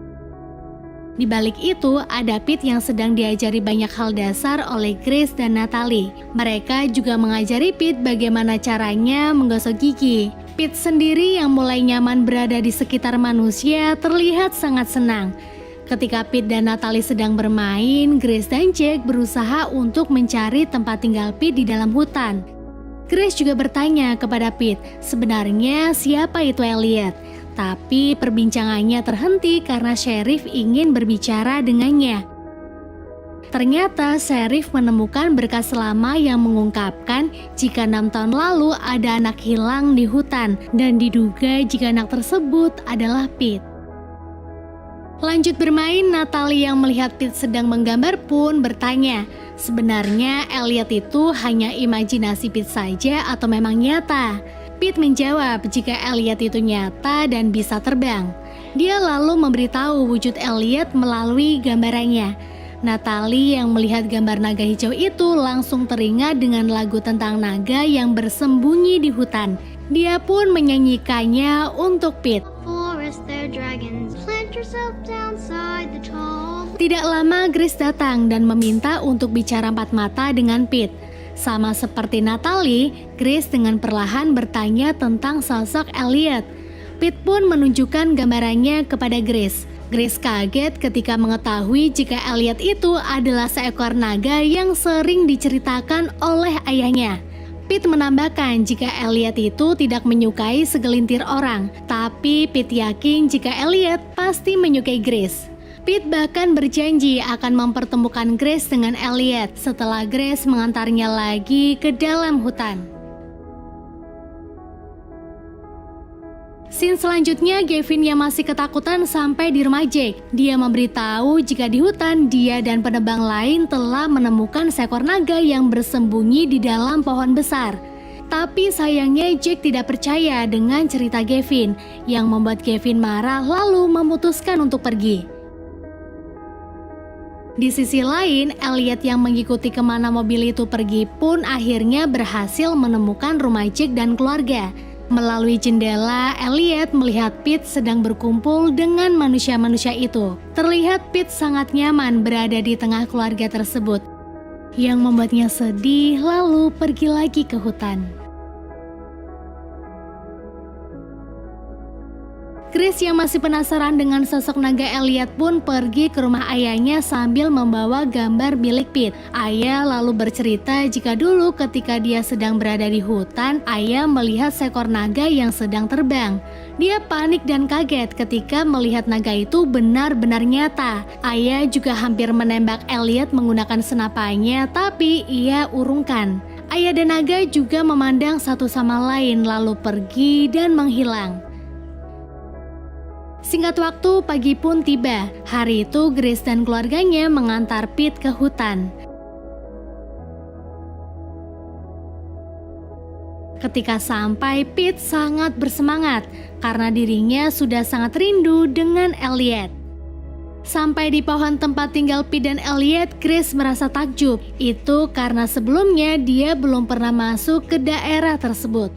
Di balik itu, ada Pete yang sedang diajari banyak hal dasar oleh Grace dan Natalie. Mereka juga mengajari Pete bagaimana caranya menggosok gigi. Pete sendiri yang mulai nyaman berada di sekitar manusia terlihat sangat senang. Ketika Pete dan Natalie sedang bermain, Grace dan Jake berusaha untuk mencari tempat tinggal Pete di dalam hutan. Grace juga bertanya kepada Pete, sebenarnya siapa itu Elliot? Tapi perbincangannya terhenti karena Sheriff ingin berbicara dengannya. Ternyata Sheriff menemukan berkas lama yang mengungkapkan jika 6 tahun lalu ada anak hilang di hutan dan diduga jika anak tersebut adalah Pete. Lanjut bermain, Natalie yang melihat Pete sedang menggambar pun bertanya, sebenarnya Elliot itu hanya imajinasi Pete saja atau memang nyata? Pete menjawab jika Elliot itu nyata dan bisa terbang. Dia lalu memberitahu wujud Elliot melalui gambarannya. Natalie yang melihat gambar naga hijau itu langsung teringat dengan lagu tentang naga yang bersembunyi di hutan. Dia pun menyanyikannya untuk Pete. Tidak lama Grace datang dan meminta untuk bicara empat mata dengan Pete. Sama seperti Natalie, Grace dengan perlahan bertanya tentang sosok Elliot. Pete pun menunjukkan gambarannya kepada Grace. Grace kaget ketika mengetahui jika Elliot itu adalah seekor naga yang sering diceritakan oleh ayahnya. Pete menambahkan jika Elliot itu tidak menyukai segelintir orang, tapi Pete yakin jika Elliot pasti menyukai Grace. Pete bahkan berjanji akan mempertemukan Grace dengan Elliot setelah Grace mengantarnya lagi ke dalam hutan. Scene selanjutnya, Gavin yang masih ketakutan sampai di rumah Jake. Dia memberitahu jika di hutan dia dan penebang lain telah menemukan seekor naga yang bersembunyi di dalam pohon besar. Tapi sayangnya Jake tidak percaya dengan cerita Gavin, yang membuat Gavin marah lalu memutuskan untuk pergi. Di sisi lain, Elliot yang mengikuti kemana mobil itu pergi pun akhirnya berhasil menemukan rumah Jake dan keluarga. Melalui jendela, Elliot melihat Pete sedang berkumpul dengan manusia-manusia itu. Terlihat Pete sangat nyaman berada di tengah keluarga tersebut, yang membuatnya sedih lalu pergi lagi ke hutan. Grace yang masih penasaran dengan sosok naga Elliot pun pergi ke rumah ayahnya sambil membawa gambar milik Pete. Ayah lalu bercerita jika dulu ketika dia sedang berada di hutan, ayah melihat seekor naga yang sedang terbang. Dia panik dan kaget ketika melihat naga itu benar-benar nyata. Ayah juga hampir menembak Elliot menggunakan senapannya, tapi ia urungkan. Ayah dan naga juga memandang satu sama lain lalu pergi dan menghilang. Singkat waktu, pagi pun tiba. Hari itu Grace dan keluarganya mengantar Pete ke hutan. Ketika sampai, Pete sangat bersemangat karena dirinya sudah sangat rindu dengan Elliot. Sampai di pohon tempat tinggal Pete dan Elliot, Grace merasa takjub. Itu karena sebelumnya dia belum pernah masuk ke daerah tersebut.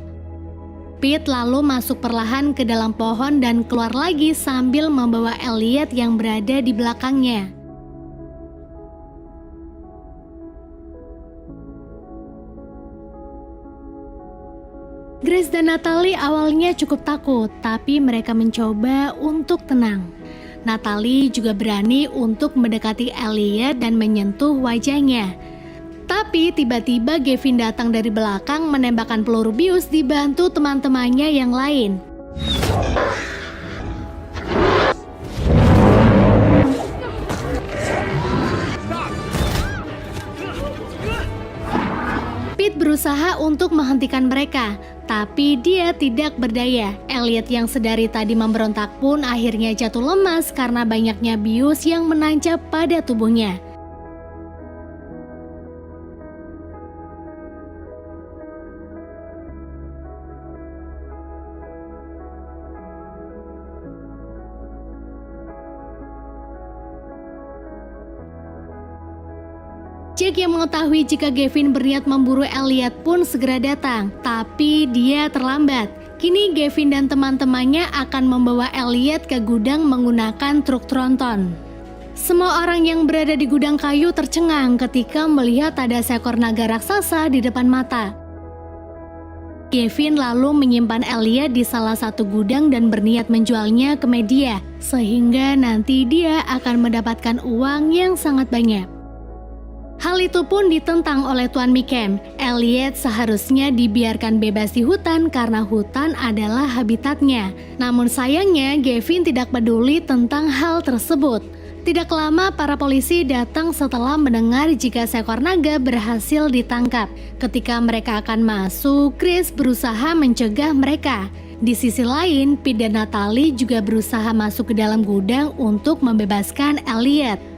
Pete lalu masuk perlahan ke dalam pohon dan keluar lagi sambil membawa Elliot yang berada di belakangnya. Grace dan Natalie awalnya cukup takut, tapi mereka mencoba untuk tenang. Natalie juga berani untuk mendekati Elliot dan menyentuh wajahnya. Tapi tiba-tiba Gavin datang dari belakang menembakkan peluru bius dibantu teman-temannya yang lain. Pete berusaha untuk menghentikan mereka, tapi dia tidak berdaya. Elliot yang sedari tadi memberontak pun akhirnya jatuh lemas karena banyaknya bius yang menancap pada tubuhnya. Jack yang mengetahui jika Gavin berniat memburu Elliot pun segera datang, tapi dia terlambat. Kini Gavin dan teman-temannya akan membawa Elliot ke gudang menggunakan truk tronton. Semua orang yang berada di gudang kayu tercengang ketika melihat ada seekor naga raksasa di depan mata. Gavin lalu menyimpan Elliot di salah satu gudang dan berniat menjualnya ke media, sehingga nanti dia akan mendapatkan uang yang sangat banyak. Hal itu pun ditentang oleh Tuan Mikem. Elliot seharusnya dibiarkan bebas di hutan karena hutan adalah habitatnya. Namun sayangnya Gavin tidak peduli tentang hal tersebut. Tidak lama para polisi datang setelah mendengar jika seekor naga berhasil ditangkap. Ketika mereka akan masuk, Grace berusaha mencegah mereka. Di sisi lain, Pete dan Natalie juga berusaha masuk ke dalam gudang untuk membebaskan Elliot.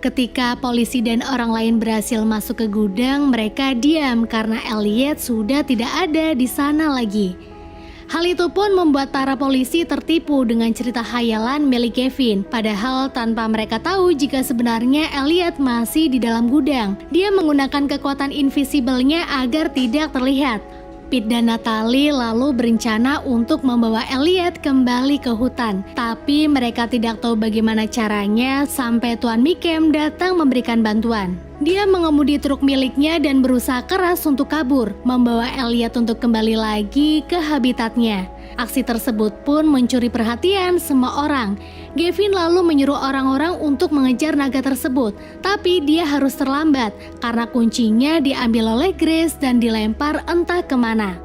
Ketika polisi dan orang lain berhasil masuk ke gudang, mereka diam karena Elliot sudah tidak ada di sana lagi. Hal itu pun membuat para polisi tertipu dengan cerita khayalan milik Gavin, padahal tanpa mereka tahu jika sebenarnya Elliot masih di dalam gudang. Dia menggunakan kekuatan invisible-nya agar tidak terlihat. Pete dan Natalie lalu berencana untuk membawa Elliot kembali ke hutan. Tapi mereka tidak tahu bagaimana caranya sampai Tuan Mikem datang memberikan bantuan. Dia mengemudi truk miliknya dan berusaha keras untuk kabur, membawa Elliot untuk kembali lagi ke habitatnya. Aksi tersebut pun mencuri perhatian semua orang. Gavin lalu menyuruh orang-orang untuk mengejar naga tersebut, tapi dia harus terlambat karena kuncinya diambil oleh Grace dan dilempar entah kemana.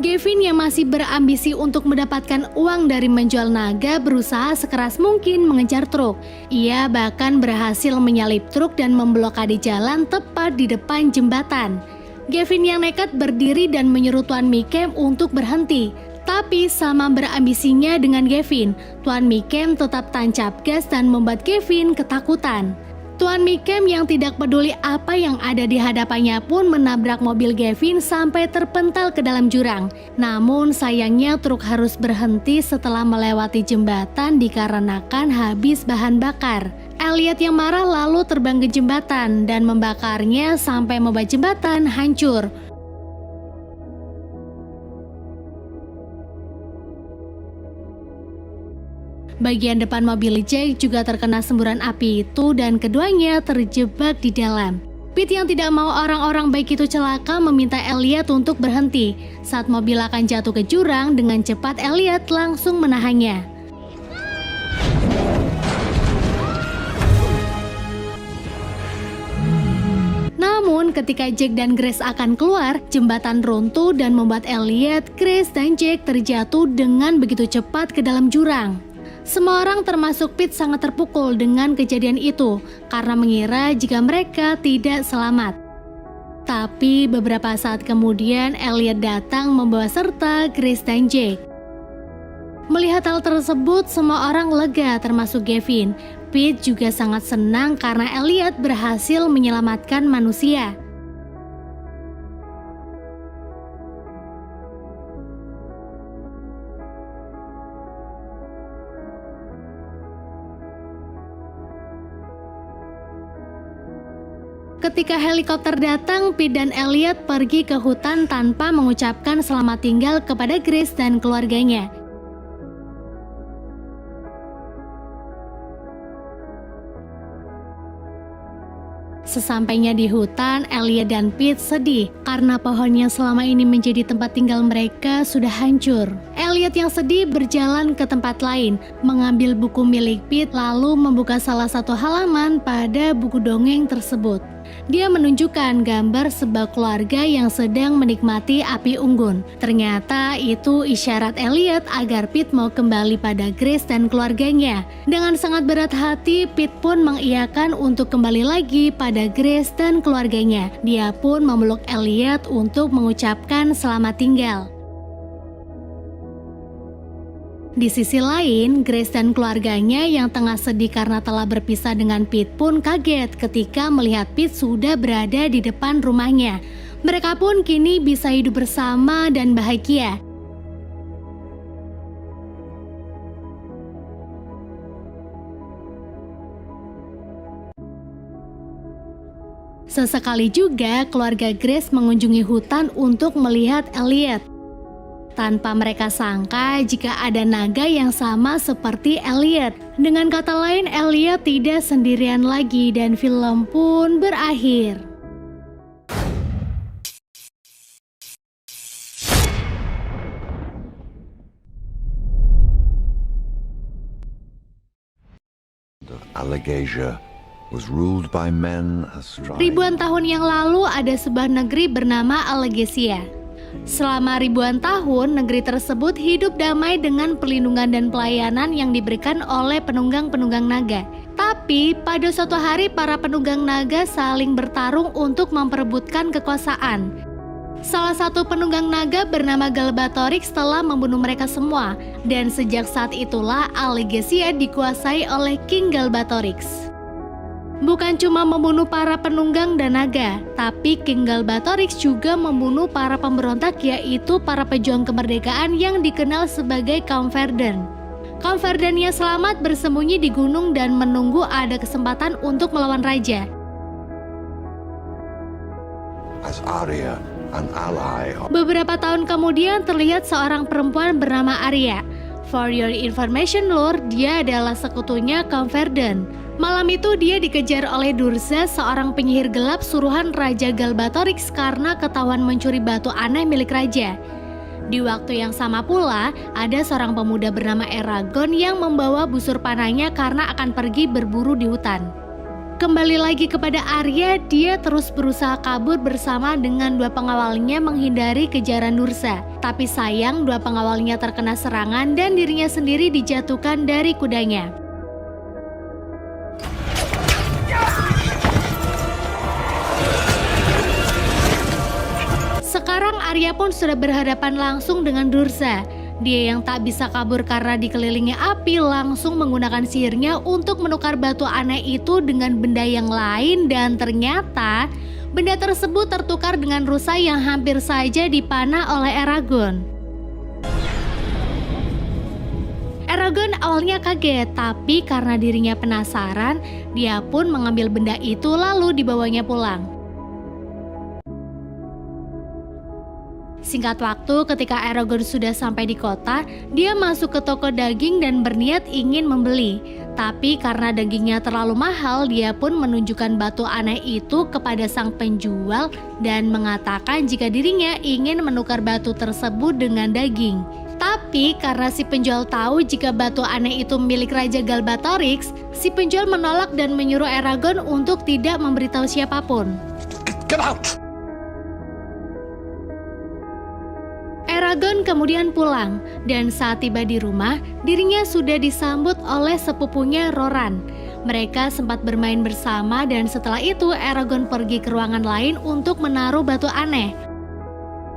Gavin yang masih berambisi untuk mendapatkan uang dari menjual naga berusaha sekeras mungkin mengejar truk. Ia bahkan berhasil menyalip truk dan memblokade jalan tepat di depan jembatan. Gavin yang nekat berdiri dan menyuruh Tuan Mikem untuk berhenti. Tapi sama berambisinya dengan Gavin, Tuan Mikem tetap tancap gas dan membuat Gavin ketakutan. Tuan Mikem yang tidak peduli apa yang ada di hadapannya pun menabrak mobil Gavin sampai terpental ke dalam jurang. Namun sayangnya truk harus berhenti setelah melewati jembatan dikarenakan habis bahan bakar. Elliot yang marah lalu terbang ke jembatan dan membakarnya sampai membuat jembatan hancur. Bagian depan mobil Jack juga terkena semburan api itu dan keduanya terjebak di dalam. Pete yang tidak mau orang-orang baik itu celaka meminta Elliot untuk berhenti. Saat mobil akan jatuh ke jurang, dengan cepat Elliot langsung menahannya. Namun ketika Jack dan Grace akan keluar, jembatan runtuh dan membuat Elliot, Grace, dan Jack terjatuh dengan begitu cepat ke dalam jurang. Semua orang termasuk Pete sangat terpukul dengan kejadian itu karena mengira jika mereka tidak selamat. Tapi beberapa saat kemudian Elliot datang membawa serta Grace dan Jake. Melihat hal tersebut, semua orang lega termasuk Gavin. Pete juga sangat senang karena Elliot berhasil menyelamatkan manusia. Ketika helikopter datang, Pete dan Elliot pergi ke hutan tanpa mengucapkan selamat tinggal kepada Grace dan keluarganya. Sesampainya di hutan, Elliot dan Pete sedih karena pohon yang selama ini menjadi tempat tinggal mereka sudah hancur. Elliot yang sedih berjalan ke tempat lain, mengambil buku milik Pete lalu membuka salah satu halaman pada buku dongeng tersebut. Dia menunjukkan gambar sebuah keluarga yang sedang menikmati api unggun. Ternyata itu isyarat Elliot agar Pete mau kembali pada Grace dan keluarganya. Dengan sangat berat hati, Pete pun mengiyakan untuk kembali lagi pada Grace dan keluarganya. Dia pun memeluk Elliot untuk mengucapkan selamat tinggal. Di sisi lain, Grace dan keluarganya yang tengah sedih karena telah berpisah dengan Pete pun kaget ketika melihat Pete sudah berada di depan rumahnya. Mereka pun kini bisa hidup bersama dan bahagia. Sesekali juga keluarga Grace mengunjungi hutan untuk melihat Elliot. Tanpa mereka sangka jika ada naga yang sama seperti Elliot. Dengan kata lain, Elliot tidak sendirian lagi dan film pun berakhir. Allegasia was ruled by men as Ribuan tahun yang lalu ada sebuah negeri bernama Allegasia. Selama ribuan tahun, negeri tersebut hidup damai dengan perlindungan dan pelayanan yang diberikan oleh penunggang-penunggang naga. Tapi, pada suatu hari para penunggang naga saling bertarung untuk memperebutkan kekuasaan. Salah satu penunggang naga bernama Galbatorix telah membunuh mereka semua, dan sejak saat itulah Allegasia dikuasai oleh King Galbatorix. Bukan cuma membunuh para penunggang dan naga, tapi King Galbatorix juga membunuh para pemberontak, yaitu para pejuang kemerdekaan yang dikenal sebagai Kaum Verden. Kaum Verden yang selamat bersembunyi di gunung dan menunggu ada kesempatan untuk melawan raja. as Arya, an ally of Beberapa tahun kemudian terlihat seorang perempuan bernama Arya. For your information Lord, dia adalah sekutunya Kaum Verden. Malam itu dia dikejar oleh Durza, seorang penyihir gelap suruhan Raja Galbatorix karena ketahuan mencuri batu aneh milik raja. Di waktu yang sama pula, ada seorang pemuda bernama Eragon yang membawa busur panahnya karena akan pergi berburu di hutan. Kembali lagi kepada Arya, dia terus berusaha kabur bersama dengan dua pengawalnya menghindari kejaran Durza. Tapi sayang, dua pengawalnya terkena serangan dan dirinya sendiri dijatuhkan dari kudanya. Sekarang Arya pun sudah berhadapan langsung dengan Durza. Dia yang tak bisa kabur karena dikelilingi api langsung menggunakan sihirnya untuk menukar batu aneh itu dengan benda yang lain, dan ternyata benda tersebut tertukar dengan rusa yang hampir saja dipanah oleh Eragon. Eragon awalnya kaget, tapi karena dirinya penasaran, dia pun mengambil benda itu lalu dibawanya pulang. Singkat waktu, ketika Eragon sudah sampai di kota, dia masuk ke toko daging dan berniat ingin membeli. Tapi karena dagingnya terlalu mahal, dia pun menunjukkan batu aneh itu kepada sang penjual dan mengatakan jika dirinya ingin menukar batu tersebut dengan daging. Tapi karena si penjual tahu jika batu aneh itu milik Raja Galbatorix, si penjual menolak dan menyuruh Eragon untuk tidak memberitahu siapapun. Get out! Eragon kemudian pulang, dan saat tiba di rumah, dirinya sudah disambut oleh sepupunya Roran. Mereka sempat bermain bersama dan setelah itu Eragon pergi ke ruangan lain untuk menaruh batu aneh.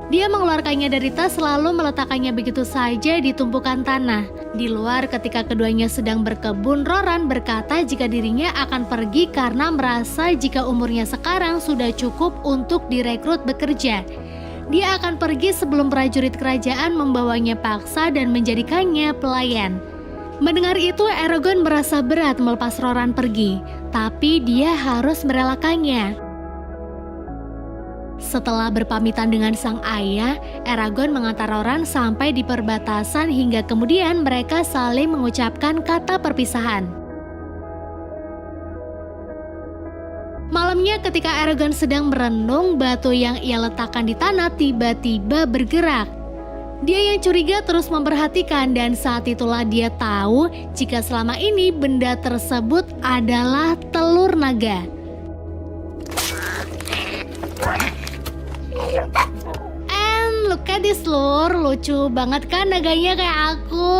Dia mengeluarkannya dari tas lalu meletakkannya begitu saja di tumpukan tanah. Di luar ketika keduanya sedang berkebun, Roran berkata jika dirinya akan pergi karena merasa jika umurnya sekarang sudah cukup untuk direkrut bekerja. Dia akan pergi sebelum prajurit kerajaan membawanya paksa dan menjadikannya pelayan. Mendengar itu, Eragon merasa berat melepas Roran pergi, tapi dia harus merelakannya. Setelah berpamitan dengan sang ayah, Eragon mengantar Roran sampai di perbatasan hingga kemudian mereka saling mengucapkan kata perpisahan. Malamnya ketika Eragon sedang merenung, batu yang ia letakkan di tanah tiba-tiba bergerak. Dia yang curiga terus memperhatikan dan saat itulah dia tahu jika selama ini benda tersebut adalah telur naga. And look at this lur, lucu banget kan naganya kayak aku.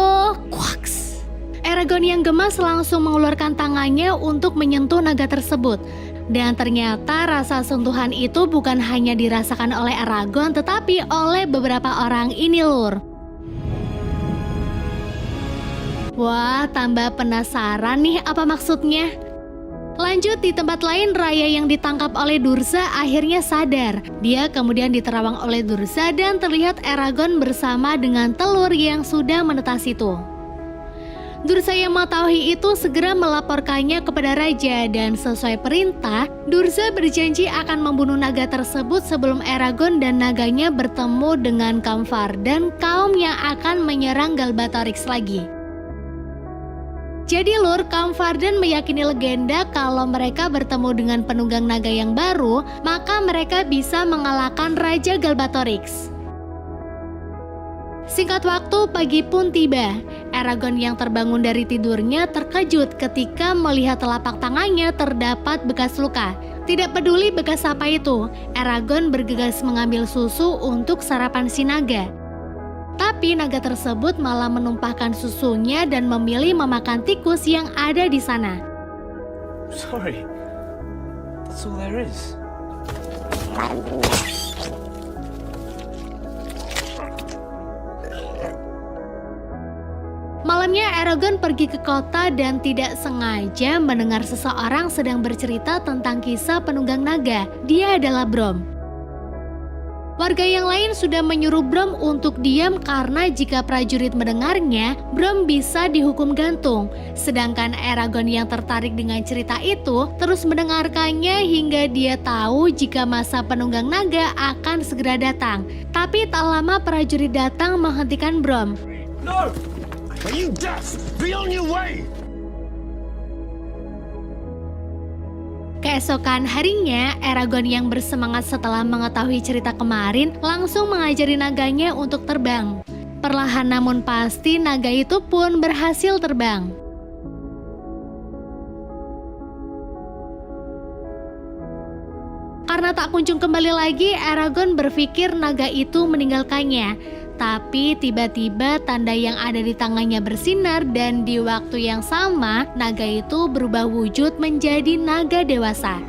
Quacks. Eragon yang gemas langsung mengeluarkan tangannya untuk menyentuh naga tersebut. Dan ternyata rasa sentuhan itu bukan hanya dirasakan oleh Eragon tetapi oleh beberapa orang ini lur. Wah, tambah penasaran nih apa maksudnya. Lanjut di tempat lain, Raya yang ditangkap oleh Durza akhirnya sadar. Dia kemudian diterawang oleh Durza dan terlihat Eragon bersama dengan telur yang sudah menetas itu. Durza yang mengetahui itu segera melaporkannya kepada raja dan sesuai perintah, Durza berjanji akan membunuh naga tersebut sebelum Eragon dan naganya bertemu dengan Kamfar dan kaum yang akan menyerang Galbatorix lagi. Jadi lur, Kamfardan meyakini legenda kalau mereka bertemu dengan penunggang naga yang baru, maka mereka bisa mengalahkan Raja Galbatorix. Singkat waktu, pagi pun tiba. Eragon yang terbangun dari tidurnya terkejut ketika melihat telapak tangannya terdapat bekas luka. Tidak peduli bekas apa itu, Eragon bergegas mengambil susu untuk sarapan si naga. Tapi naga tersebut malah menumpahkan susunya dan memilih memakan tikus yang ada di sana. Sorry. That's all there is. Malamnya Eragon pergi ke kota dan tidak sengaja mendengar seseorang sedang bercerita tentang kisah penunggang naga. Dia adalah Brom. Warga yang lain sudah menyuruh Brom untuk diam karena jika prajurit mendengarnya, Brom bisa dihukum gantung. Sedangkan Eragon yang tertarik dengan cerita itu terus mendengarkannya hingga dia tahu jika masa penunggang naga akan segera datang. Tapi tak lama prajurit datang menghentikan Brom. No! Are you deaf? Be on your way! Keesokan harinya, Eragon yang bersemangat setelah mengetahui cerita kemarin langsung mengajari naganya untuk terbang. Perlahan namun pasti naga itu pun berhasil terbang. Karena tak kunjung kembali lagi, Eragon berpikir naga itu meninggalkannya. Tapi tiba-tiba tanda yang ada di tangannya bersinar dan di waktu yang sama naga itu berubah wujud menjadi naga dewasa.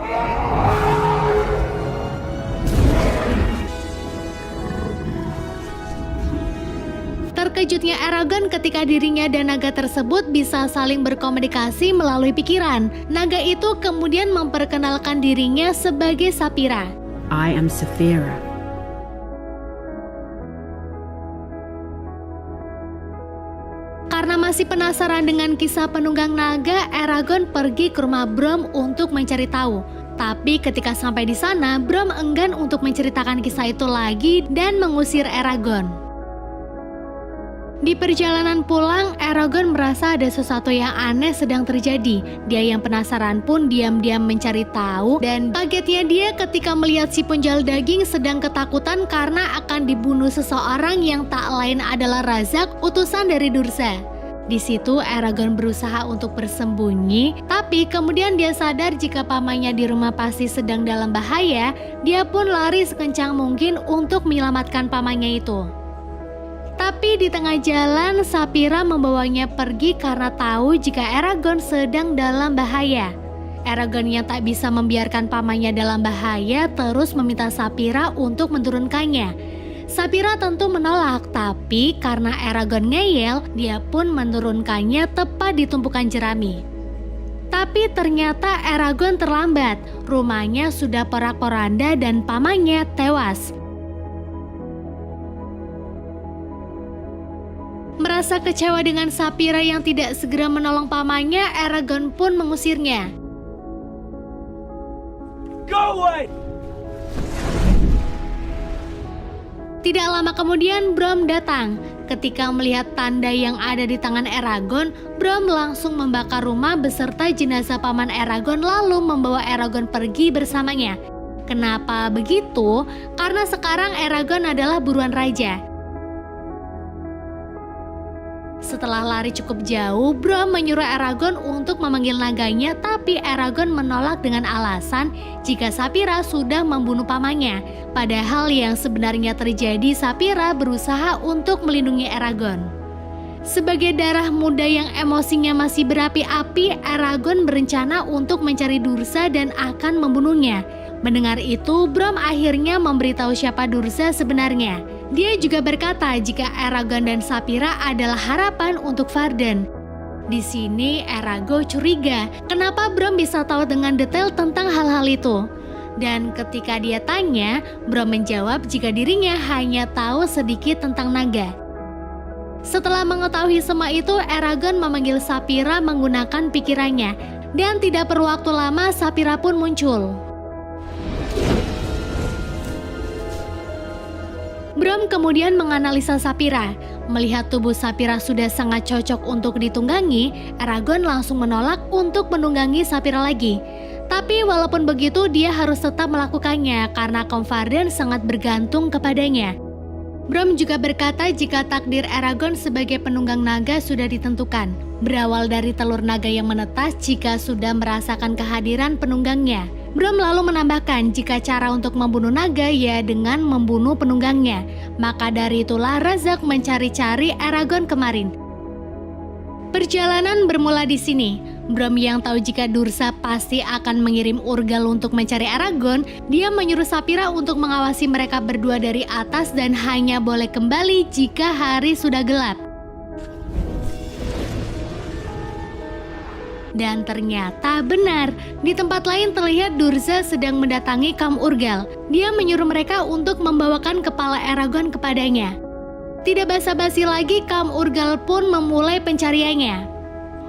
Terkejutnya Eragon ketika dirinya dan naga tersebut bisa saling berkomunikasi melalui pikiran. Naga itu kemudian memperkenalkan dirinya sebagai Saphira. I am Saphira. Karena masih penasaran dengan kisah penunggang naga, Eragon pergi ke rumah Brom untuk mencari tahu. Tapi ketika sampai di sana, Brom enggan untuk menceritakan kisah itu lagi dan mengusir Eragon. Di perjalanan pulang, Eragon merasa ada sesuatu yang aneh sedang terjadi. Dia yang penasaran pun diam-diam mencari tahu dan kagetnya dia ketika melihat si penjual daging sedang ketakutan karena akan dibunuh seseorang yang tak lain adalah Razak, utusan dari Durza. Di situ Eragon berusaha untuk bersembunyi, tapi kemudian dia sadar jika pamannya di rumah pasti sedang dalam bahaya. Dia pun lari sekencang mungkin untuk menyelamatkan pamannya itu. Tapi di tengah jalan, Saphira membawanya pergi karena tahu jika Eragon sedang dalam bahaya. Eragon yang tak bisa membiarkan pamannya dalam bahaya terus meminta Saphira untuk menurunkannya. Saphira tentu menolak, tapi karena Eragon ngeyel, dia pun menurunkannya tepat di tumpukan jerami. Tapi ternyata Eragon terlambat, rumahnya sudah porak-poranda dan pamannya tewas. Merasa kecewa dengan Saphira yang tidak segera menolong pamannya, Eragon pun mengusirnya. Go away! Tidak lama kemudian Brom datang. Ketika melihat tanda yang ada di tangan Eragon, Brom langsung membakar rumah beserta jenazah paman Eragon lalu membawa Eragon pergi bersamanya. Kenapa begitu? Karena sekarang Eragon adalah buruan raja. Setelah lari cukup jauh, Brom menyuruh Eragon untuk memanggil naganya, tapi Eragon menolak dengan alasan jika Saphira sudah membunuh pamannya. Padahal yang sebenarnya terjadi, Saphira berusaha untuk melindungi Eragon. Sebagai darah muda yang emosinya masih berapi-api, Eragon berencana untuk mencari Durza dan akan membunuhnya. Mendengar itu, Brom akhirnya memberitahu siapa Durza sebenarnya. Dia juga berkata jika Eragon dan Saphira adalah harapan untuk Varden. Di sini Eragon curiga kenapa Brom bisa tahu dengan detail tentang hal-hal itu. Dan ketika dia tanya, Brom menjawab jika dirinya hanya tahu sedikit tentang naga. Setelah mengetahui semua itu, Eragon memanggil Saphira menggunakan pikirannya. Dan tidak perlu waktu lama, Saphira pun muncul. Brom kemudian menganalisa Saphira. Melihat tubuh Saphira sudah sangat cocok untuk ditunggangi, Eragon langsung menolak untuk menunggangi Saphira lagi. Tapi walaupun begitu, dia harus tetap melakukannya karena Kaum Varden sangat bergantung kepadanya. Brom juga berkata jika takdir Eragon sebagai penunggang naga sudah ditentukan. Berawal dari telur naga yang menetas jika sudah merasakan kehadiran penunggangnya. Brom lalu menambahkan jika cara untuk membunuh naga ya dengan membunuh penunggangnya. Maka dari itulah Razak mencari-cari Eragon kemarin. Perjalanan bermula di sini. Brom yang tahu jika Durza pasti akan mengirim Urgal untuk mencari Eragon, dia menyuruh Saphira untuk mengawasi mereka berdua dari atas dan hanya boleh kembali jika hari sudah gelap. Dan ternyata benar, di tempat lain terlihat Durza sedang mendatangi Kaum Urgal. Dia menyuruh mereka untuk membawakan kepala Eragon kepadanya. Tidak basa-basi lagi, Kaum Urgal pun memulai pencariannya.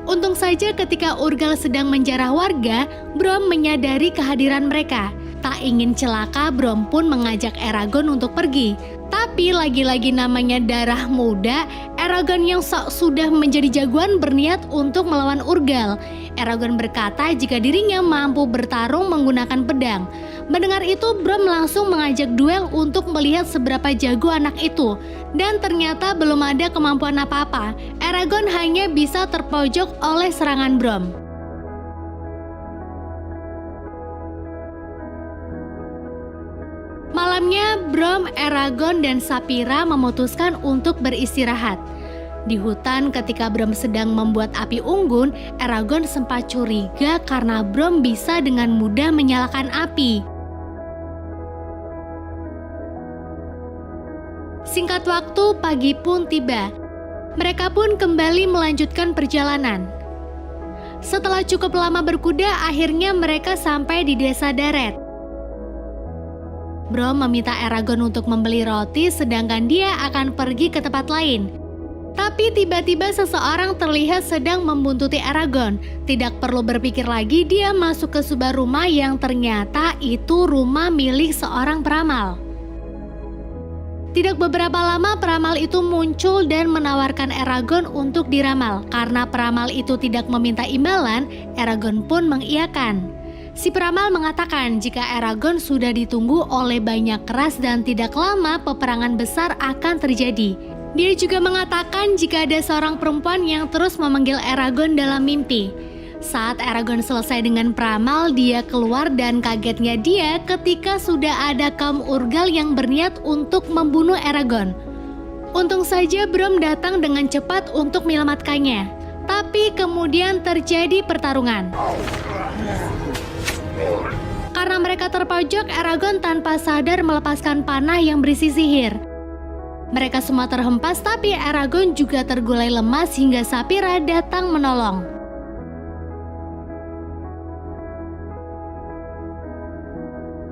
Untung saja ketika Urgal sedang menjarah warga, Brom menyadari kehadiran mereka. Tak ingin celaka, Brom pun mengajak Eragon untuk pergi. Tapi lagi-lagi namanya darah muda, Eragon yang sudah menjadi jagoan berniat untuk melawan Urgal. Eragon berkata jika dirinya mampu bertarung menggunakan pedang. Mendengar itu, Brom langsung mengajak duel untuk melihat seberapa jago anak itu. Dan ternyata belum ada kemampuan apa-apa. Eragon hanya bisa terpojok oleh serangan Brom. Malamnya, Brom, Eragon, dan Saphira memutuskan untuk beristirahat. Di hutan ketika Brom sedang membuat api unggun, Eragon sempat curiga karena Brom bisa dengan mudah menyalakan api. Singkat waktu, pagi pun tiba. Mereka pun kembali melanjutkan perjalanan. Setelah cukup lama berkuda, akhirnya mereka sampai di desa Daret. Brom meminta Eragon untuk membeli roti sedangkan dia akan pergi ke tempat lain. Tapi tiba-tiba seseorang terlihat sedang membuntuti Eragon. Tidak perlu berpikir lagi, dia masuk ke sebuah rumah yang ternyata itu rumah milik seorang peramal. Tidak beberapa lama peramal itu muncul dan menawarkan Eragon untuk diramal. Karena peramal itu tidak meminta imbalan, Eragon pun mengiyakan. Si peramal mengatakan jika Eragon sudah ditunggu oleh banyak keras dan tidak lama peperangan besar akan terjadi. Dia juga mengatakan jika ada seorang perempuan yang terus memanggil Eragon dalam mimpi. Saat Eragon selesai dengan peramal, dia keluar dan kagetnya dia ketika sudah ada Kaum Urgal yang berniat untuk membunuh Eragon. Untung saja Brom datang dengan cepat untuk menyelamatkannya. Tapi kemudian terjadi pertarungan. Karena mereka terpojok, Eragon tanpa sadar melepaskan panah yang berisi sihir. Mereka semua terhempas, tapi Eragon juga tergulai lemas hingga Saphira datang menolong.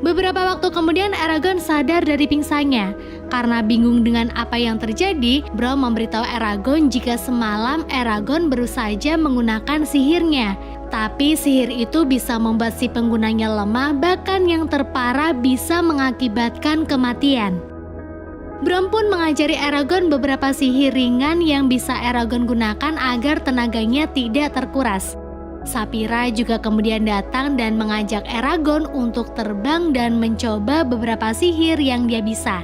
Beberapa waktu kemudian Eragon sadar dari pingsannya. Karena bingung dengan apa yang terjadi, Brom memberitahu Eragon jika semalam Eragon baru saja menggunakan sihirnya. Tapi sihir itu bisa membuat si penggunanya lemah, bahkan yang terparah bisa mengakibatkan kematian. Brom pun mengajari Eragon beberapa sihir ringan yang bisa Eragon gunakan agar tenaganya tidak terkuras. Saphira juga kemudian datang dan mengajak Eragon untuk terbang dan mencoba beberapa sihir yang dia bisa.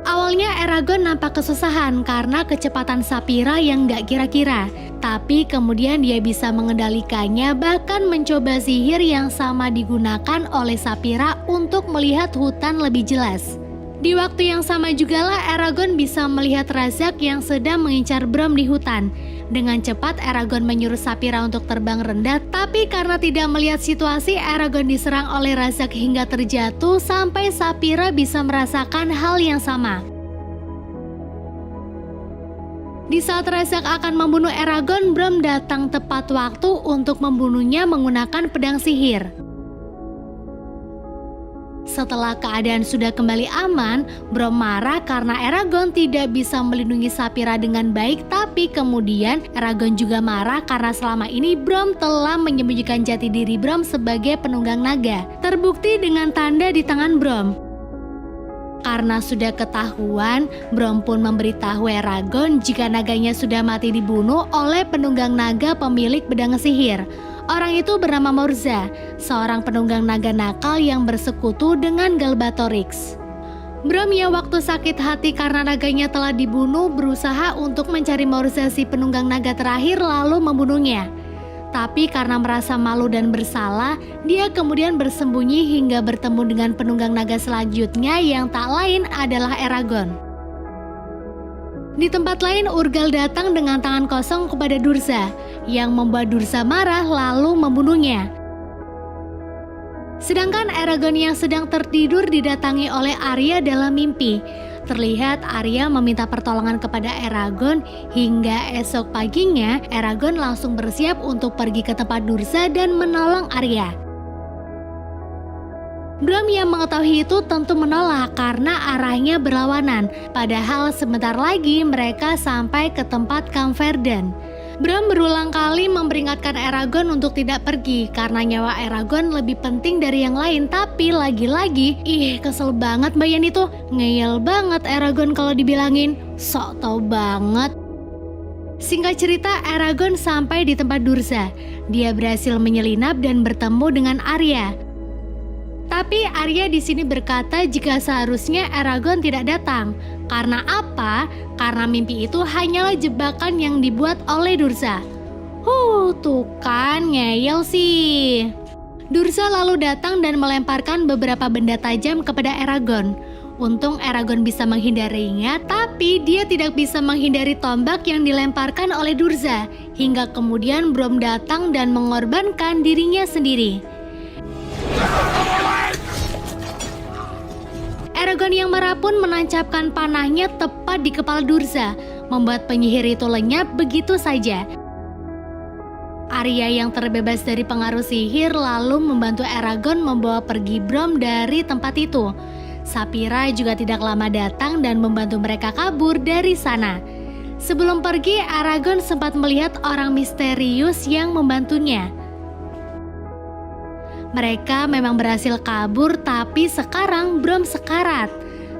Awalnya Eragon nampak kesusahan karena kecepatan Saphira yang gak kira-kira. Tapi kemudian dia bisa mengendalikannya, bahkan mencoba sihir yang sama digunakan oleh Saphira untuk melihat hutan lebih jelas. Di waktu yang sama jugalah Eragon bisa melihat Razak yang sedang mengincar Brom di hutan. Dengan cepat Eragon menyuruh Saphira untuk terbang rendah, tapi karena tidak melihat situasi, Eragon diserang oleh Razak hingga terjatuh sampai Saphira bisa merasakan hal yang sama. Di saat Razak akan membunuh Eragon, Brom datang tepat waktu untuk membunuhnya menggunakan pedang sihir. Setelah keadaan sudah kembali aman, Brom marah karena Eragon tidak bisa melindungi Saphira dengan baik, tapi kemudian Eragon juga marah karena selama ini Brom telah menyembunyikan jati diri Brom sebagai penunggang naga. Terbukti dengan tanda di tangan Brom. Karena sudah ketahuan, Brom pun memberitahu Eragon jika naganya sudah mati dibunuh oleh penunggang naga pemilik pedang sihir. Orang itu bernama Morza, seorang penunggang naga nakal yang bersekutu dengan Galbatorix. Brom yang waktu sakit hati karena naganya telah dibunuh berusaha untuk mencari Morza si penunggang naga terakhir lalu membunuhnya. Tapi karena merasa malu dan bersalah, dia kemudian bersembunyi hingga bertemu dengan penunggang naga selanjutnya yang tak lain adalah Eragon. Di tempat lain, Urgal datang dengan tangan kosong kepada Durza, yang membuat Durza marah lalu membunuhnya. Sedangkan Eragon yang sedang tertidur didatangi oleh Arya dalam mimpi. Terlihat Arya meminta pertolongan kepada Eragon hingga esok paginya Eragon langsung bersiap untuk pergi ke tempat Durza dan menolong Arya. Brom yang mengetahui itu tentu menolak karena arahnya berlawanan. Padahal sebentar lagi mereka sampai ke tempat Camverden. Brom berulang kali memperingatkan Eragon untuk tidak pergi karena nyawa Eragon lebih penting dari yang lain. Tapi lagi-lagi, kesel banget Mbak Yen itu. Ngeyel banget Eragon kalau dibilangin, sok tau banget. Singkat cerita, Eragon sampai di tempat Durza. Dia berhasil menyelinap dan bertemu dengan Arya. Tapi Arya di sini berkata jika seharusnya Eragon tidak datang. Karena apa? Karena mimpi itu hanyalah jebakan yang dibuat oleh Durza. Tuh kan ngeyel sih. Durza lalu datang dan melemparkan beberapa benda tajam kepada Eragon. Untung Eragon bisa menghindarinya, tapi dia tidak bisa menghindari tombak yang dilemparkan oleh Durza. Hingga kemudian Brom datang dan mengorbankan dirinya sendiri. Eragon yang marah pun menancapkan panahnya tepat di kepala Durza, membuat penyihir itu lenyap begitu saja. Arya yang terbebas dari pengaruh sihir lalu membantu Eragon membawa pergi Brom dari tempat itu. Saphira juga tidak lama datang dan membantu mereka kabur dari sana. Sebelum pergi, Eragon sempat melihat orang misterius yang membantunya. Mereka memang berhasil kabur, tapi sekarang Brom sekarat.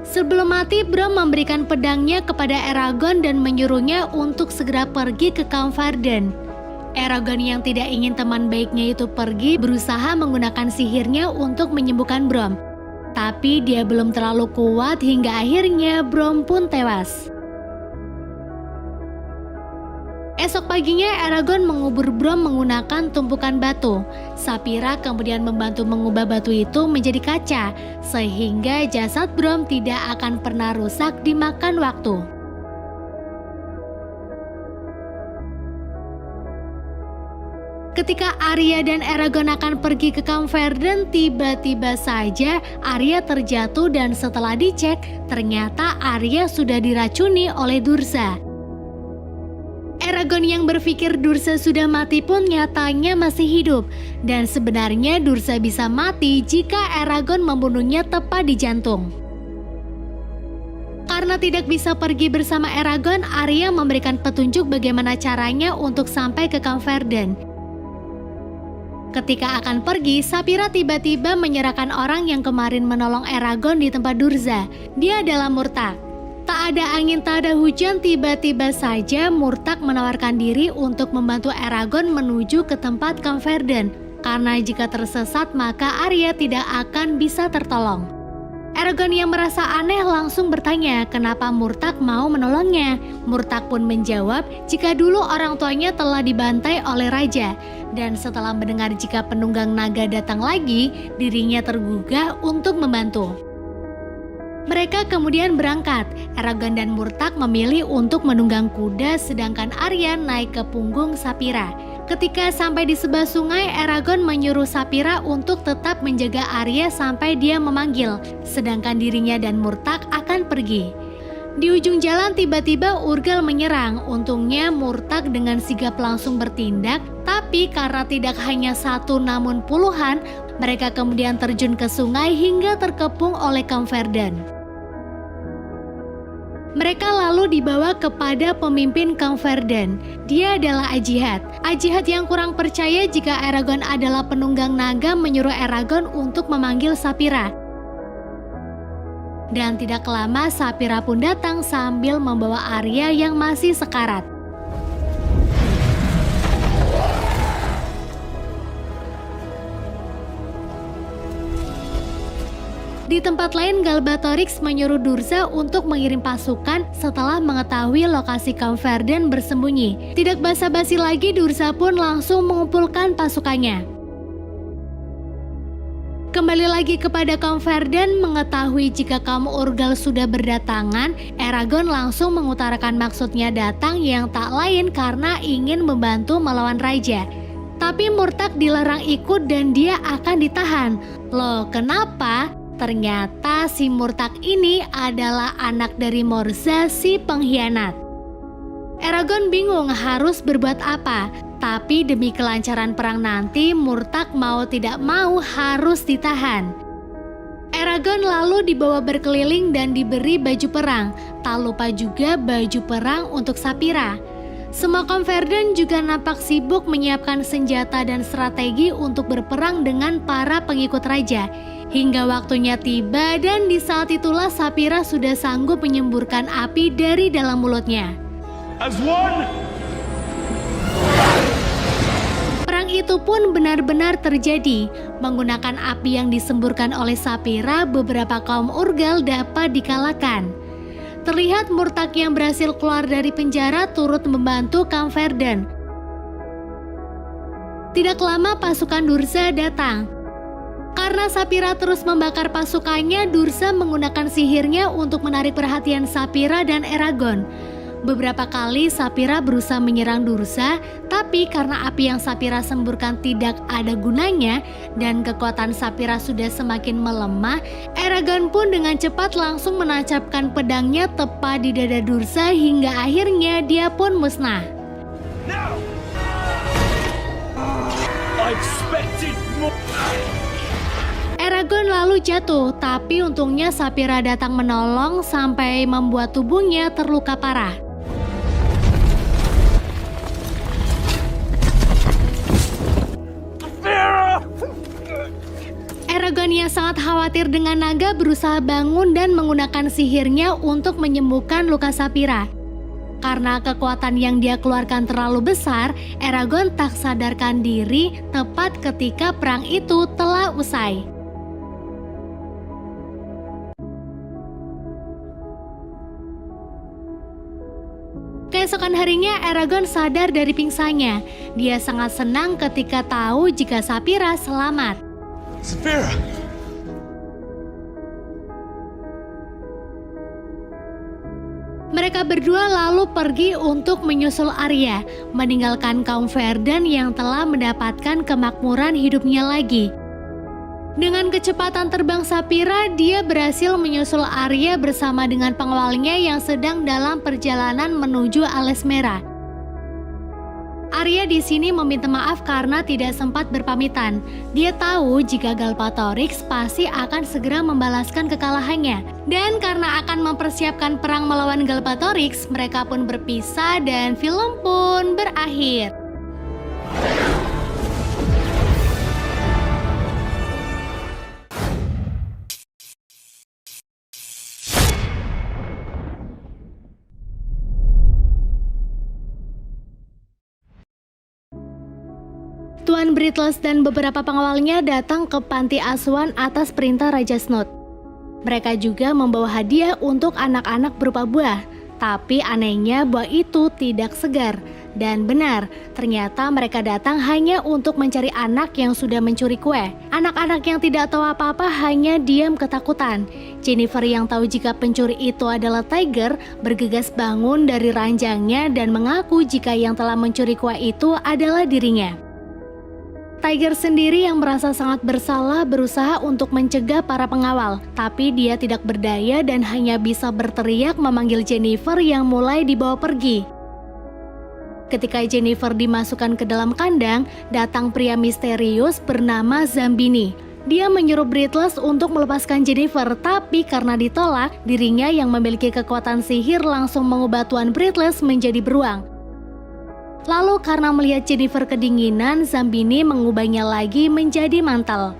Sebelum mati, Brom memberikan pedangnya kepada Eragon dan menyuruhnya untuk segera pergi ke Camverden. Eragon yang tidak ingin teman baiknya itu pergi berusaha menggunakan sihirnya untuk menyembuhkan Brom. Tapi dia belum terlalu kuat hingga akhirnya Brom pun tewas. Esok paginya Eragon mengubur Brom menggunakan tumpukan batu. Saphira kemudian membantu mengubah batu itu menjadi kaca, sehingga jasad Brom tidak akan pernah rusak dimakan waktu. Ketika Arya dan Eragon akan pergi ke Camp Verden, tiba-tiba saja Arya terjatuh dan setelah dicek, ternyata Arya sudah diracuni oleh Durza. Eragon yang berpikir Durza sudah mati pun nyatanya masih hidup, dan sebenarnya Durza bisa mati jika Eragon membunuhnya tepat di jantung. Karena tidak bisa pergi bersama Eragon, Arya memberikan petunjuk bagaimana caranya untuk sampai ke Camp Verden. Ketika akan pergi, Saphira tiba-tiba menyerahkan orang yang kemarin menolong Eragon di tempat Durza. Dia adalah Murtagh. Tak ada angin, tak ada hujan, tiba-tiba saja Murtagh menawarkan diri untuk membantu Eragon menuju ke tempat Camp Verden. Karena jika tersesat maka Arya tidak akan bisa tertolong. Eragon yang merasa aneh langsung bertanya kenapa Murtagh mau menolongnya. Murtagh pun menjawab jika dulu orang tuanya telah dibantai oleh raja. Dan setelah mendengar jika penunggang naga datang lagi, dirinya tergugah untuk membantu. Mereka kemudian berangkat. Eragon dan Murtagh memilih untuk menunggang kuda sedangkan Arya naik ke punggung Saphira. Ketika sampai di sebelah sungai, Eragon menyuruh Saphira untuk tetap menjaga Arya sampai dia memanggil, sedangkan dirinya dan Murtagh akan pergi. Di ujung jalan tiba-tiba Urgal menyerang. Untungnya Murtagh dengan sigap langsung bertindak, tapi karena tidak hanya satu namun puluhan, mereka kemudian terjun ke sungai hingga terkepung oleh Camp Verden. Mereka lalu dibawa kepada pemimpin Camp Verden. Dia adalah Ajihad. Ajihad yang kurang percaya jika Eragon adalah penunggang naga menyuruh Eragon untuk memanggil Saphira. Dan tidak lama Saphira pun datang sambil membawa Arya yang masih sekarat. Di tempat lain, Galbatorix menyuruh Durza untuk mengirim pasukan setelah mengetahui lokasi Camp Verden bersembunyi. Tidak basa-basi lagi, Durza pun langsung mengumpulkan pasukannya. Kembali lagi kepada Camp Verden, mengetahui jika kaum Urgal sudah berdatangan, Eragon langsung mengutarakan maksudnya datang yang tak lain karena ingin membantu melawan raja. Tapi Murtagh dilarang ikut dan dia akan ditahan. Loh, kenapa? Ternyata si Murtagh ini adalah anak dari Morza, si pengkhianat. Eragon bingung harus berbuat apa, tapi demi kelancaran perang nanti, Murtagh mau tidak mau harus ditahan. Eragon lalu dibawa berkeliling dan diberi baju perang, tak lupa juga baju perang untuk Saphira. Semua Camp Verden juga nampak sibuk menyiapkan senjata dan strategi untuk berperang dengan para pengikut raja. Hingga waktunya tiba dan di saat itulah Saphira sudah sanggup menyemburkan api dari dalam mulutnya. As one! Perang itu pun benar-benar terjadi. Menggunakan api yang disemburkan oleh Saphira, beberapa kaum Urgal dapat dikalahkan. Terlihat Murtagh yang berhasil keluar dari penjara turut membantu Camp Verden. Tidak lama pasukan Durza datang. Karena Saphira terus membakar pasukannya, Durza menggunakan sihirnya untuk menarik perhatian Saphira dan Eragon. Beberapa kali Saphira berusaha menyerang Durza, tapi karena api yang Saphira semburkan tidak ada gunanya dan kekuatan Saphira sudah semakin melemah, Eragon pun dengan cepat langsung menancapkan pedangnya tepat di dada Durza hingga akhirnya dia pun musnah. Now! I expected more! Eragon lalu jatuh, tapi untungnya Saphira datang menolong sampai membuat tubuhnya terluka parah. Eragon yang sangat khawatir dengan naga berusaha bangun dan menggunakan sihirnya untuk menyembuhkan luka Saphira. Karena kekuatan yang dia keluarkan terlalu besar, Eragon tak sadarkan diri tepat ketika perang itu telah usai. Keesokan harinya, Eragon sadar dari pingsannya. Dia sangat senang ketika tahu jika Saphira selamat. Saphira! Mereka berdua lalu pergi untuk menyusul Arya, meninggalkan kaum Verdan yang telah mendapatkan kemakmuran hidupnya lagi. Dengan kecepatan terbang Saphira, dia berhasil menyusul Arya bersama dengan pengawalnya yang sedang dalam perjalanan menuju Ales Merah. Arya di sini meminta maaf karena tidak sempat berpamitan. Dia tahu jika Galbatorix pasti akan segera membalaskan kekalahannya. Dan karena akan mempersiapkan perang melawan Galbatorix, mereka pun berpisah dan film pun berakhir. Tuan Brittles dan beberapa pengawalnya datang ke panti asuhan atas perintah Raja Snout. Mereka juga membawa hadiah untuk anak-anak berupa buah. Tapi anehnya buah itu tidak segar. Dan benar, ternyata mereka datang hanya untuk mencari anak yang sudah mencuri kue. Anak-anak yang tidak tahu apa-apa hanya diam ketakutan. Jennifer yang tahu jika pencuri itu adalah Tiger bergegas bangun dari ranjangnya dan mengaku jika yang telah mencuri kue itu adalah dirinya. Tiger sendiri yang merasa sangat bersalah berusaha untuk mencegah para pengawal, tapi dia tidak berdaya dan hanya bisa berteriak memanggil Jennifer yang mulai dibawa pergi. Ketika Jennifer dimasukkan ke dalam kandang, datang pria misterius bernama Zambini. Dia menyuruh Brittles untuk melepaskan Jennifer, tapi karena ditolak, dirinya yang memiliki kekuatan sihir langsung mengubah Tuan Brittles menjadi beruang. Lalu karena melihat Jennifer kedinginan, Zambini mengubahnya lagi menjadi mantel.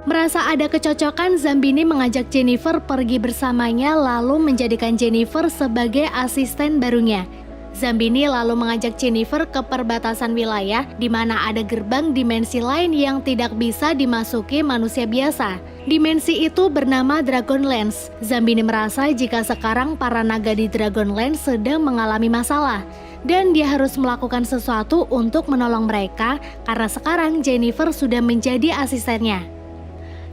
Merasa ada kecocokan, Zambini mengajak Jennifer pergi bersamanya lalu menjadikan Jennifer sebagai asisten barunya. Zambini lalu mengajak Jennifer ke perbatasan wilayah di mana ada gerbang dimensi lain yang tidak bisa dimasuki manusia biasa. Dimensi itu bernama Dragonlance. Zambini merasa jika sekarang para naga di Dragonlance sedang mengalami masalah dan dia harus melakukan sesuatu untuk menolong mereka karena sekarang Jennifer sudah menjadi asistennya.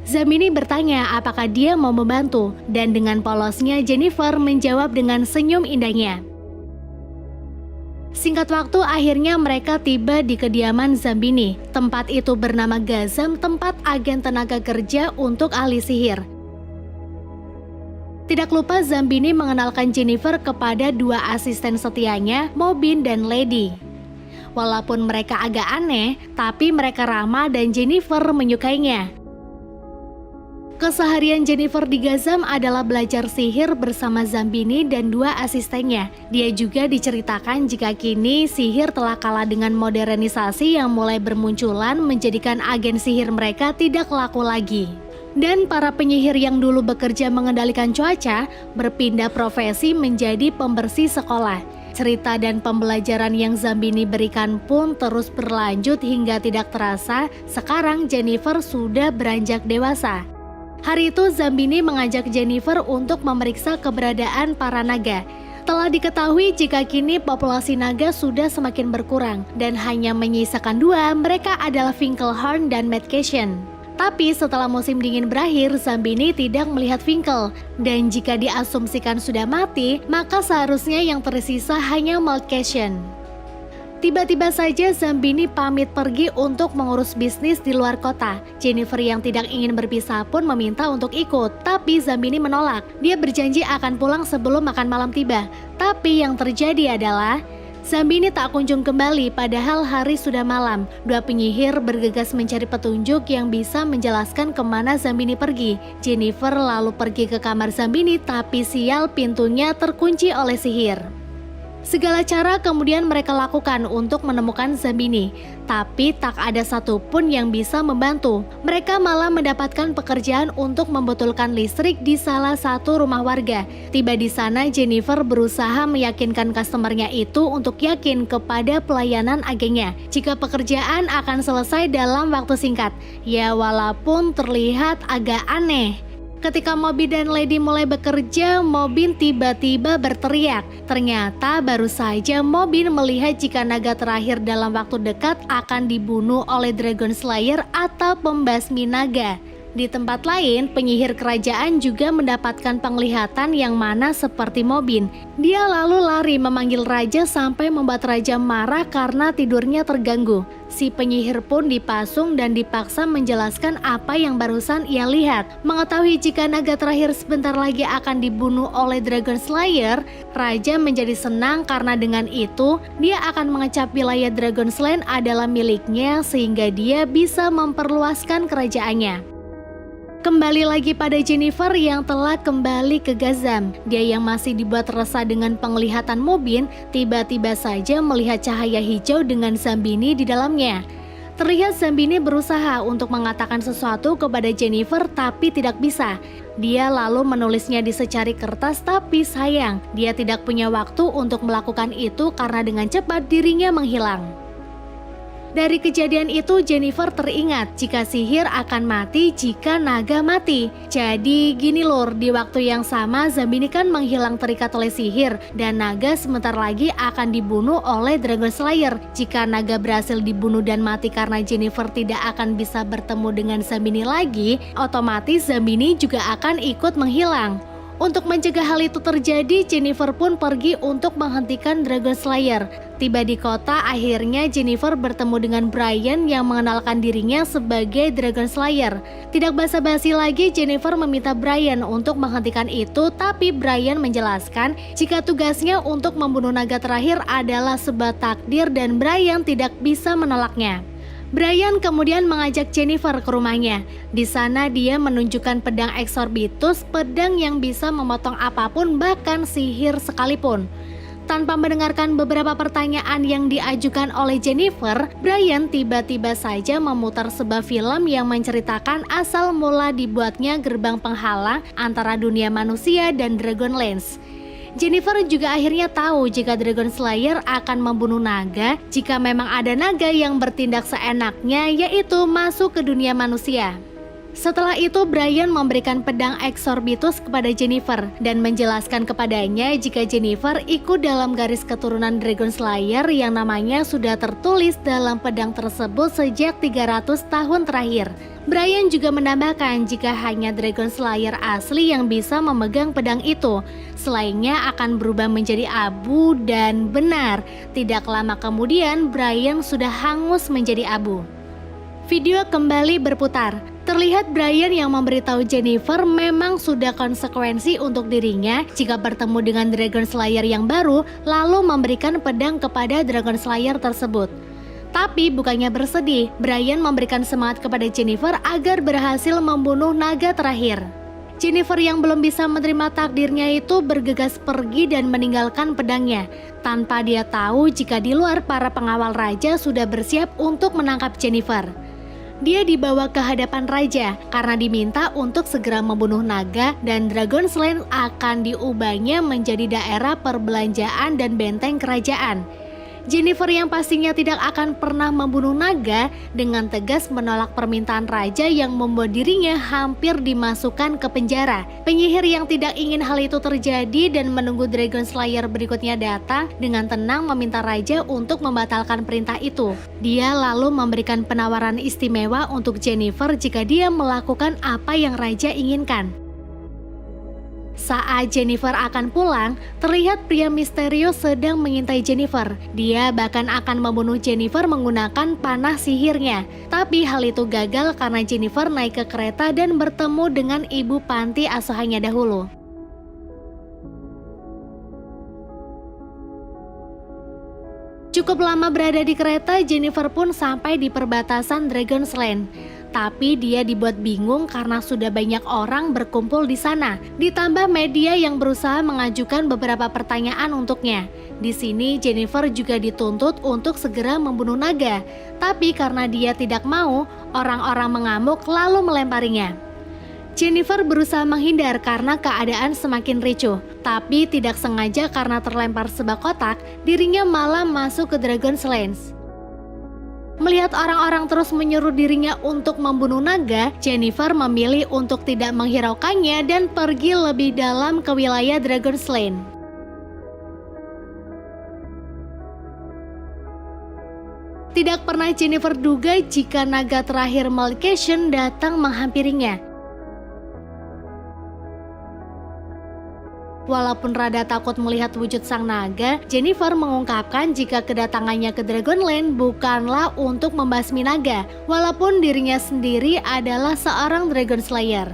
Zambini bertanya apakah dia mau membantu dan dengan polosnya Jennifer menjawab dengan senyum indahnya. Singkat waktu, akhirnya mereka tiba di kediaman Zambini. Tempat itu bernama Gazam, tempat agen tenaga kerja untuk ahli sihir. Tidak lupa Zambini mengenalkan Jennifer kepada dua asisten setianya, Mobin dan Lady. Walaupun mereka agak aneh, tapi mereka ramah dan Jennifer menyukainya. Keseharian Jennifer di Gazam adalah belajar sihir bersama Zambini dan dua asistennya. Dia juga diceritakan jika kini sihir telah kalah dengan modernisasi yang mulai bermunculan menjadikan agen sihir mereka tidak laku lagi. Dan para penyihir yang dulu bekerja mengendalikan cuaca berpindah profesi menjadi pembersih sekolah. Cerita dan pembelajaran yang Zambini berikan pun terus berlanjut hingga tidak terasa sekarang Jennifer sudah beranjak dewasa. Hari itu Zambini mengajak Jennifer untuk memeriksa keberadaan para naga. Telah diketahui jika kini populasi naga sudah semakin berkurang dan hanya menyisakan dua, mereka adalah Finkelhorn dan Madcation. Tapi setelah musim dingin berakhir, Zambini tidak melihat Finkel. Dan jika diasumsikan sudah mati, maka seharusnya yang tersisa hanya Madcation. Tiba-tiba saja Zambini pamit pergi untuk mengurus bisnis di luar kota. Jennifer yang tidak ingin berpisah pun meminta untuk ikut, tapi Zambini menolak. Dia berjanji akan pulang sebelum makan malam tiba. Tapi yang terjadi adalah Zambini tak kunjung kembali padahal hari sudah malam. Dua penyihir bergegas mencari petunjuk yang bisa menjelaskan kemana Zambini pergi. Jennifer lalu pergi ke kamar Zambini tapi sial pintunya terkunci oleh sihir. Segala cara kemudian mereka lakukan untuk menemukan Zambini, tapi tak ada satupun yang bisa membantu. Mereka malah mendapatkan pekerjaan untuk membetulkan listrik di salah satu rumah warga. Tiba di sana, Jennifer berusaha meyakinkan customernya itu untuk yakin kepada pelayanan agennya jika pekerjaan akan selesai dalam waktu singkat. Ya walaupun terlihat agak aneh. Ketika Moby dan Lady mulai bekerja, Mobin tiba-tiba berteriak. Ternyata baru saja Mobin melihat jika naga terakhir dalam waktu dekat akan dibunuh oleh Dragon Slayer atau pembasmi naga. Di tempat lain, penyihir kerajaan juga mendapatkan penglihatan yang mana seperti Mobin. Dia lalu lari memanggil raja sampai membuat raja marah karena tidurnya terganggu. Si penyihir pun dipasung dan dipaksa menjelaskan apa yang barusan ia lihat. Mengetahui jika naga terakhir sebentar lagi akan dibunuh oleh Dragon Slayer, raja menjadi senang karena dengan itu dia akan mengecap wilayah Dragonsland adalah miliknya sehingga dia bisa memperluaskan kerajaannya. Kembali lagi pada Jennifer yang telah kembali ke Gazam. Dia yang masih dibuat resah dengan penglihatan Mobin, tiba-tiba saja melihat cahaya hijau dengan Zambini di dalamnya. Terlihat Zambini berusaha untuk mengatakan sesuatu kepada Jennifer tapi tidak bisa. Dia lalu menulisnya di secari kertas tapi sayang, dia tidak punya waktu untuk melakukan itu karena dengan cepat dirinya menghilang. Dari kejadian itu Jennifer teringat jika sihir akan mati jika naga mati. Jadi gini lur, di waktu yang sama Zambini kan menghilang terikat oleh sihir dan naga sebentar lagi akan dibunuh oleh Dragon Slayer. Jika naga berhasil dibunuh dan mati karena Jennifer tidak akan bisa bertemu dengan Zambini lagi, otomatis Zambini juga akan ikut menghilang. Untuk mencegah hal itu terjadi, Jennifer pun pergi untuk menghentikan Dragon Slayer. Tiba di kota, akhirnya Jennifer bertemu dengan Brian yang mengenalkan dirinya sebagai Dragon Slayer. Tidak basa-basi lagi, Jennifer meminta Brian untuk menghentikan itu, tapi Brian menjelaskan jika tugasnya untuk membunuh naga terakhir adalah sebuah takdir dan Brian tidak bisa menolaknya. Brian kemudian mengajak Jennifer ke rumahnya. Di sana dia menunjukkan pedang Exorbitus, pedang yang bisa memotong apapun bahkan sihir sekalipun. Tanpa mendengarkan beberapa pertanyaan yang diajukan oleh Jennifer, Brian tiba-tiba saja memutar sebuah film yang menceritakan asal mula dibuatnya gerbang penghalang antara dunia manusia dan Dragonlance. Jennifer juga akhirnya tahu jika Dragon Slayer akan membunuh naga jika memang ada naga yang bertindak seenaknya, yaitu masuk ke dunia manusia. Setelah itu Brian memberikan pedang Exorbitus kepada Jennifer dan menjelaskan kepadanya jika Jennifer ikut dalam garis keturunan Dragon Slayer yang namanya sudah tertulis dalam pedang tersebut sejak 300 tahun terakhir. Brian juga menambahkan jika hanya Dragon Slayer asli yang bisa memegang pedang itu. Selainnya akan berubah menjadi abu dan benar, tidak lama kemudian Brian sudah hangus menjadi abu. Video kembali berputar. Terlihat Brian yang memberitahu Jennifer memang sudah konsekuensi untuk dirinya jika bertemu dengan Dragon Slayer yang baru lalu memberikan pedang kepada Dragon Slayer tersebut. Tapi bukannya bersedih, Brian memberikan semangat kepada Jennifer agar berhasil membunuh naga terakhir. Jennifer yang belum bisa menerima takdirnya itu bergegas pergi dan meninggalkan pedangnya tanpa dia tahu jika di luar para pengawal raja sudah bersiap untuk menangkap Jennifer. Dia dibawa ke hadapan raja karena diminta untuk segera membunuh naga dan Dragonsland akan diubahnya menjadi daerah perbelanjaan dan benteng kerajaan. Jennifer yang pastinya tidak akan pernah membunuh naga dengan tegas menolak permintaan raja yang membuat dirinya hampir dimasukkan ke penjara. Penyihir yang tidak ingin hal itu terjadi dan menunggu Dragon Slayer berikutnya datang dengan tenang meminta raja untuk membatalkan perintah itu. Dia lalu memberikan penawaran istimewa untuk Jennifer jika dia melakukan apa yang raja inginkan. Saat Jennifer akan pulang, terlihat pria misterius sedang mengintai Jennifer. Dia bahkan akan membunuh Jennifer menggunakan panah sihirnya. Tapi hal itu gagal karena Jennifer naik ke kereta dan bertemu dengan ibu panti asuhannya dahulu. Cukup lama berada di kereta, Jennifer pun sampai di perbatasan Dragonsland. Tapi dia dibuat bingung karena sudah banyak orang berkumpul di sana. Ditambah media yang berusaha mengajukan beberapa pertanyaan untuknya. Di sini Jennifer juga dituntut untuk segera membunuh naga. Tapi karena dia tidak mau, orang-orang mengamuk lalu melemparinya. Jennifer berusaha menghindar karena keadaan semakin ricuh. Tapi tidak sengaja karena terlempar sebuah kotak, dirinya malah masuk ke Dragonsland. Melihat orang-orang terus menyuruh dirinya untuk membunuh naga, Jennifer memilih untuk tidak menghiraukannya dan pergi lebih dalam ke wilayah Dragon's Lane. Tidak pernah Jennifer duga jika naga terakhir Malcation datang menghampirinya. Walaupun rada takut melihat wujud sang naga, Jennifer mengungkapkan jika kedatangannya ke Dragonland bukanlah untuk membasmi naga, walaupun dirinya sendiri adalah seorang Dragon Slayer.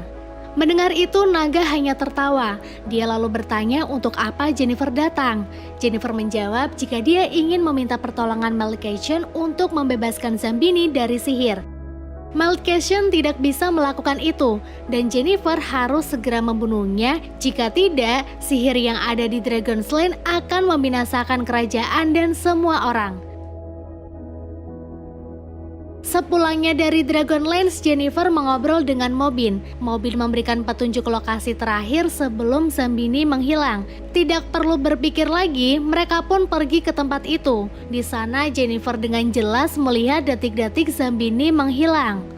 Mendengar itu, naga hanya tertawa. Dia lalu bertanya untuk apa Jennifer datang. Jennifer menjawab jika dia ingin meminta pertolongan Malcation untuk membebaskan Zambini dari sihir. Malcation tidak bisa melakukan itu, dan Jennifer harus segera membunuhnya. Jika tidak, sihir yang ada di Dragon's Lane akan membinasakan kerajaan dan semua orang. Sepulangnya dari Dragonlance, Jennifer mengobrol dengan Mobin. Mobin memberikan petunjuk lokasi terakhir sebelum Zambini menghilang. Tidak perlu berpikir lagi, mereka pun pergi ke tempat itu. Di sana Jennifer dengan jelas melihat detik-detik Zambini menghilang.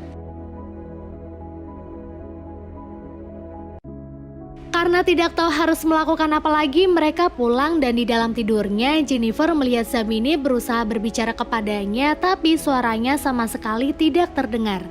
Karena tidak tahu harus melakukan apa lagi, mereka pulang dan di dalam tidurnya Jennifer melihat Zambini berusaha berbicara kepadanya, tapi suaranya sama sekali tidak terdengar.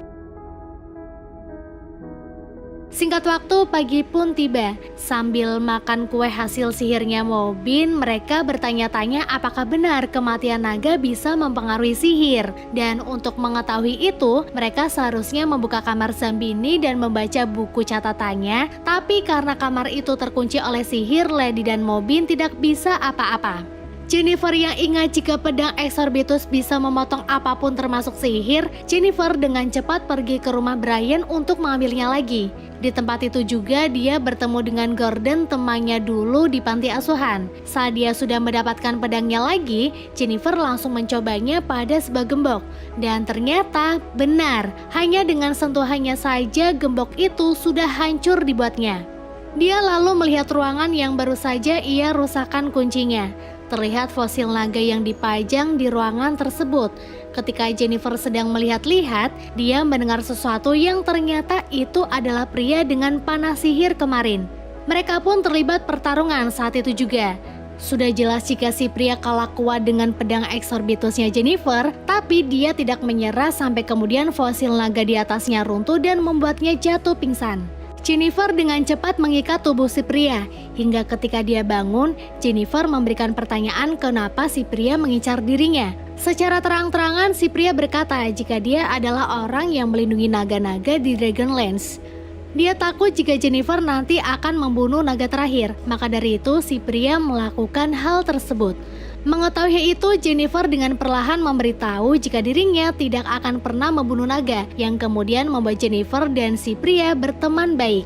Singkat waktu, pagi pun tiba. Sambil makan kue hasil sihirnya Mobin, mereka bertanya-tanya apakah benar kematian naga bisa mempengaruhi sihir. Dan untuk mengetahui itu, mereka seharusnya membuka kamar Zambini dan membaca buku catatannya. Tapi karena kamar itu terkunci oleh sihir, Lady dan Mobin tidak bisa apa-apa. Jennifer yang ingat jika pedang Exorbitus bisa memotong apapun termasuk sihir, Jennifer dengan cepat pergi ke rumah Brian untuk mengambilnya lagi. Di tempat itu juga dia bertemu dengan Gordon, temannya dulu di panti asuhan. Saat dia sudah mendapatkan pedangnya lagi, Jennifer langsung mencobanya pada sebuah gembok. Dan ternyata benar, hanya dengan sentuhannya saja gembok itu sudah hancur dibuatnya. Dia lalu melihat ruangan yang baru saja ia rusakkan kuncinya. Terlihat fosil naga yang dipajang di ruangan tersebut. Ketika Jennifer sedang melihat-lihat, dia mendengar sesuatu yang ternyata itu adalah pria dengan panah sihir kemarin. Mereka pun terlibat pertarungan saat itu juga. Sudah jelas jika si pria kalah kuat dengan pedang Exorbitusnya Jennifer, tapi dia tidak menyerah sampai kemudian fosil naga di atasnya runtuh dan membuatnya jatuh pingsan. Jennifer dengan cepat mengikat tubuh si pria. Hingga ketika dia bangun, Jennifer memberikan pertanyaan kenapa si pria mengincar dirinya. Secara terang-terangan si pria berkata jika dia adalah orang yang melindungi naga-naga di Dragonlance. Dia takut jika Jennifer nanti akan membunuh naga terakhir. Maka dari itu si pria melakukan hal tersebut. Mengetahui itu, Jennifer dengan perlahan memberitahu jika dirinya tidak akan pernah membunuh naga, yang kemudian membuat Jennifer dan si pria berteman baik.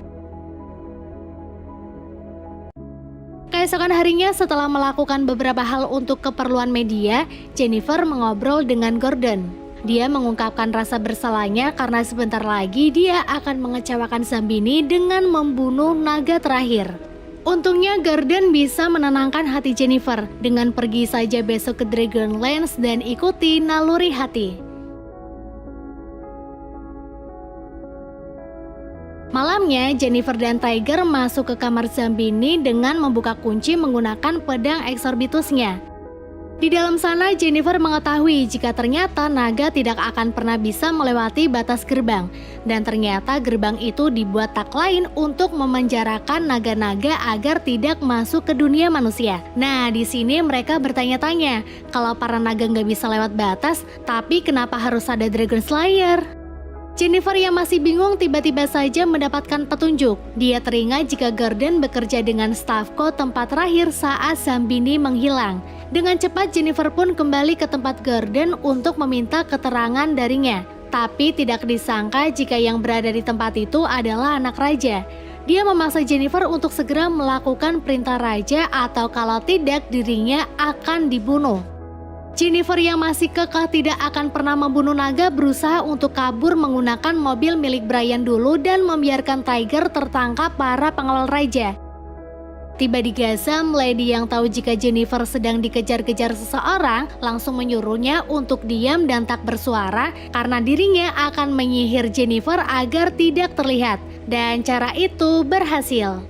Keesokan harinya setelah melakukan beberapa hal untuk keperluan media, Jennifer mengobrol dengan Gordon. Dia mengungkapkan rasa bersalahnya karena sebentar lagi dia akan mengecewakan Zambini dengan membunuh naga terakhir. Untungnya Gordon bisa menenangkan hati Jennifer dengan pergi saja besok ke Dragonlance dan ikuti naluri hati. Malamnya, Jennifer dan Tiger masuk ke kamar Zambini dengan membuka kunci menggunakan pedang Exorbitusnya. Di dalam sana, Jennifer mengetahui jika ternyata naga tidak akan pernah bisa melewati batas gerbang. Dan ternyata gerbang itu dibuat tak lain untuk memenjarakan naga-naga agar tidak masuk ke dunia manusia. Nah, di sini mereka bertanya-tanya, kalau para naga nggak bisa lewat batas, tapi kenapa harus ada Dragon Slayer? Jennifer yang masih bingung tiba-tiba saja mendapatkan petunjuk. Dia teringat jika Gordon bekerja dengan Stavko tempat terakhir saat Zambini menghilang. Dengan cepat Jennifer pun kembali ke tempat Gordon untuk meminta keterangan darinya. Tapi tidak disangka jika yang berada di tempat itu adalah anak raja. Dia memaksa Jennifer untuk segera melakukan perintah raja atau kalau tidak dirinya akan dibunuh. Jennifer yang masih kekeh tidak akan pernah membunuh naga berusaha untuk kabur menggunakan mobil milik Brian dulu dan membiarkan Tiger tertangkap para pengawal raja. Tiba di Gazam, Lady yang tahu jika Jennifer sedang dikejar-kejar seseorang langsung menyuruhnya untuk diam dan tak bersuara karena dirinya akan menyihir Jennifer agar tidak terlihat. Dan cara itu berhasil.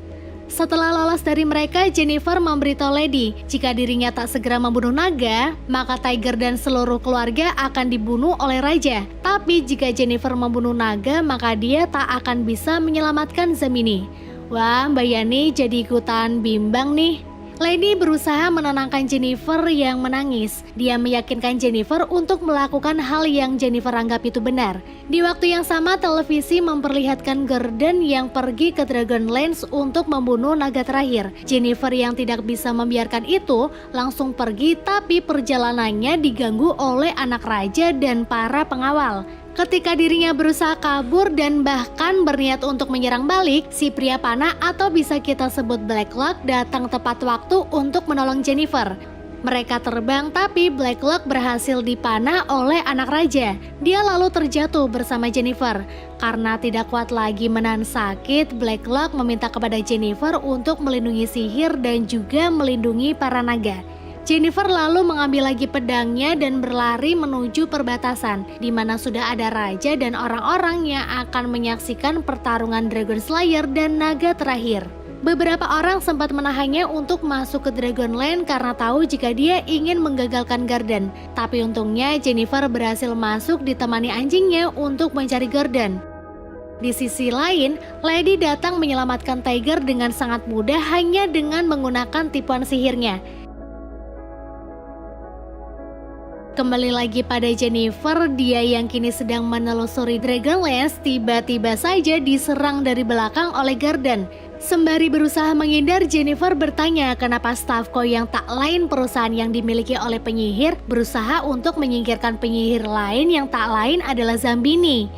Setelah lolos dari mereka, Jennifer memberitahu Lady jika dirinya tak segera membunuh naga, maka Tiger dan seluruh keluarga akan dibunuh oleh Raja. Tapi jika Jennifer membunuh naga, maka dia tak akan bisa menyelamatkan Zamini. Wah, Mbak Yani jadi ikutan bimbang nih. Lady berusaha menenangkan Jennifer yang menangis. Dia meyakinkan Jennifer untuk melakukan hal yang Jennifer anggap itu benar. Di waktu yang sama, televisi memperlihatkan Gordon yang pergi ke Dragonlance untuk membunuh naga terakhir. Jennifer yang tidak bisa membiarkan itu langsung pergi, tapi perjalanannya diganggu oleh anak raja dan para pengawal. Ketika dirinya berusaha kabur dan bahkan berniat untuk menyerang balik, si pria panah atau bisa kita sebut Blacklock datang tepat waktu untuk menolong Jennifer. Mereka terbang tapi Blacklock berhasil dipanah oleh anak raja. Dia lalu terjatuh bersama Jennifer. Karena tidak kuat lagi menahan sakit, Blacklock meminta kepada Jennifer untuk melindungi sihir dan juga melindungi para naga. Jennifer lalu mengambil lagi pedangnya dan berlari menuju perbatasan, di mana sudah ada raja dan orang-orang yang akan menyaksikan pertarungan Dragon Slayer dan naga terakhir. Beberapa orang sempat menahannya untuk masuk ke Dragonland karena tahu jika dia ingin menggagalkan Gordon. Tapi untungnya Jennifer berhasil masuk ditemani anjingnya untuk mencari Gordon. Di sisi lain, Lady datang menyelamatkan Tiger dengan sangat mudah hanya dengan menggunakan tipuan sihirnya. Kembali lagi pada Jennifer, dia yang kini sedang menelusuri Dragonlance tiba-tiba saja diserang dari belakang oleh Gordon. Sembari berusaha menghindar, Jennifer bertanya kenapa Stavko yang tak lain perusahaan yang dimiliki oleh penyihir berusaha untuk menyingkirkan penyihir lain yang tak lain adalah Zambini.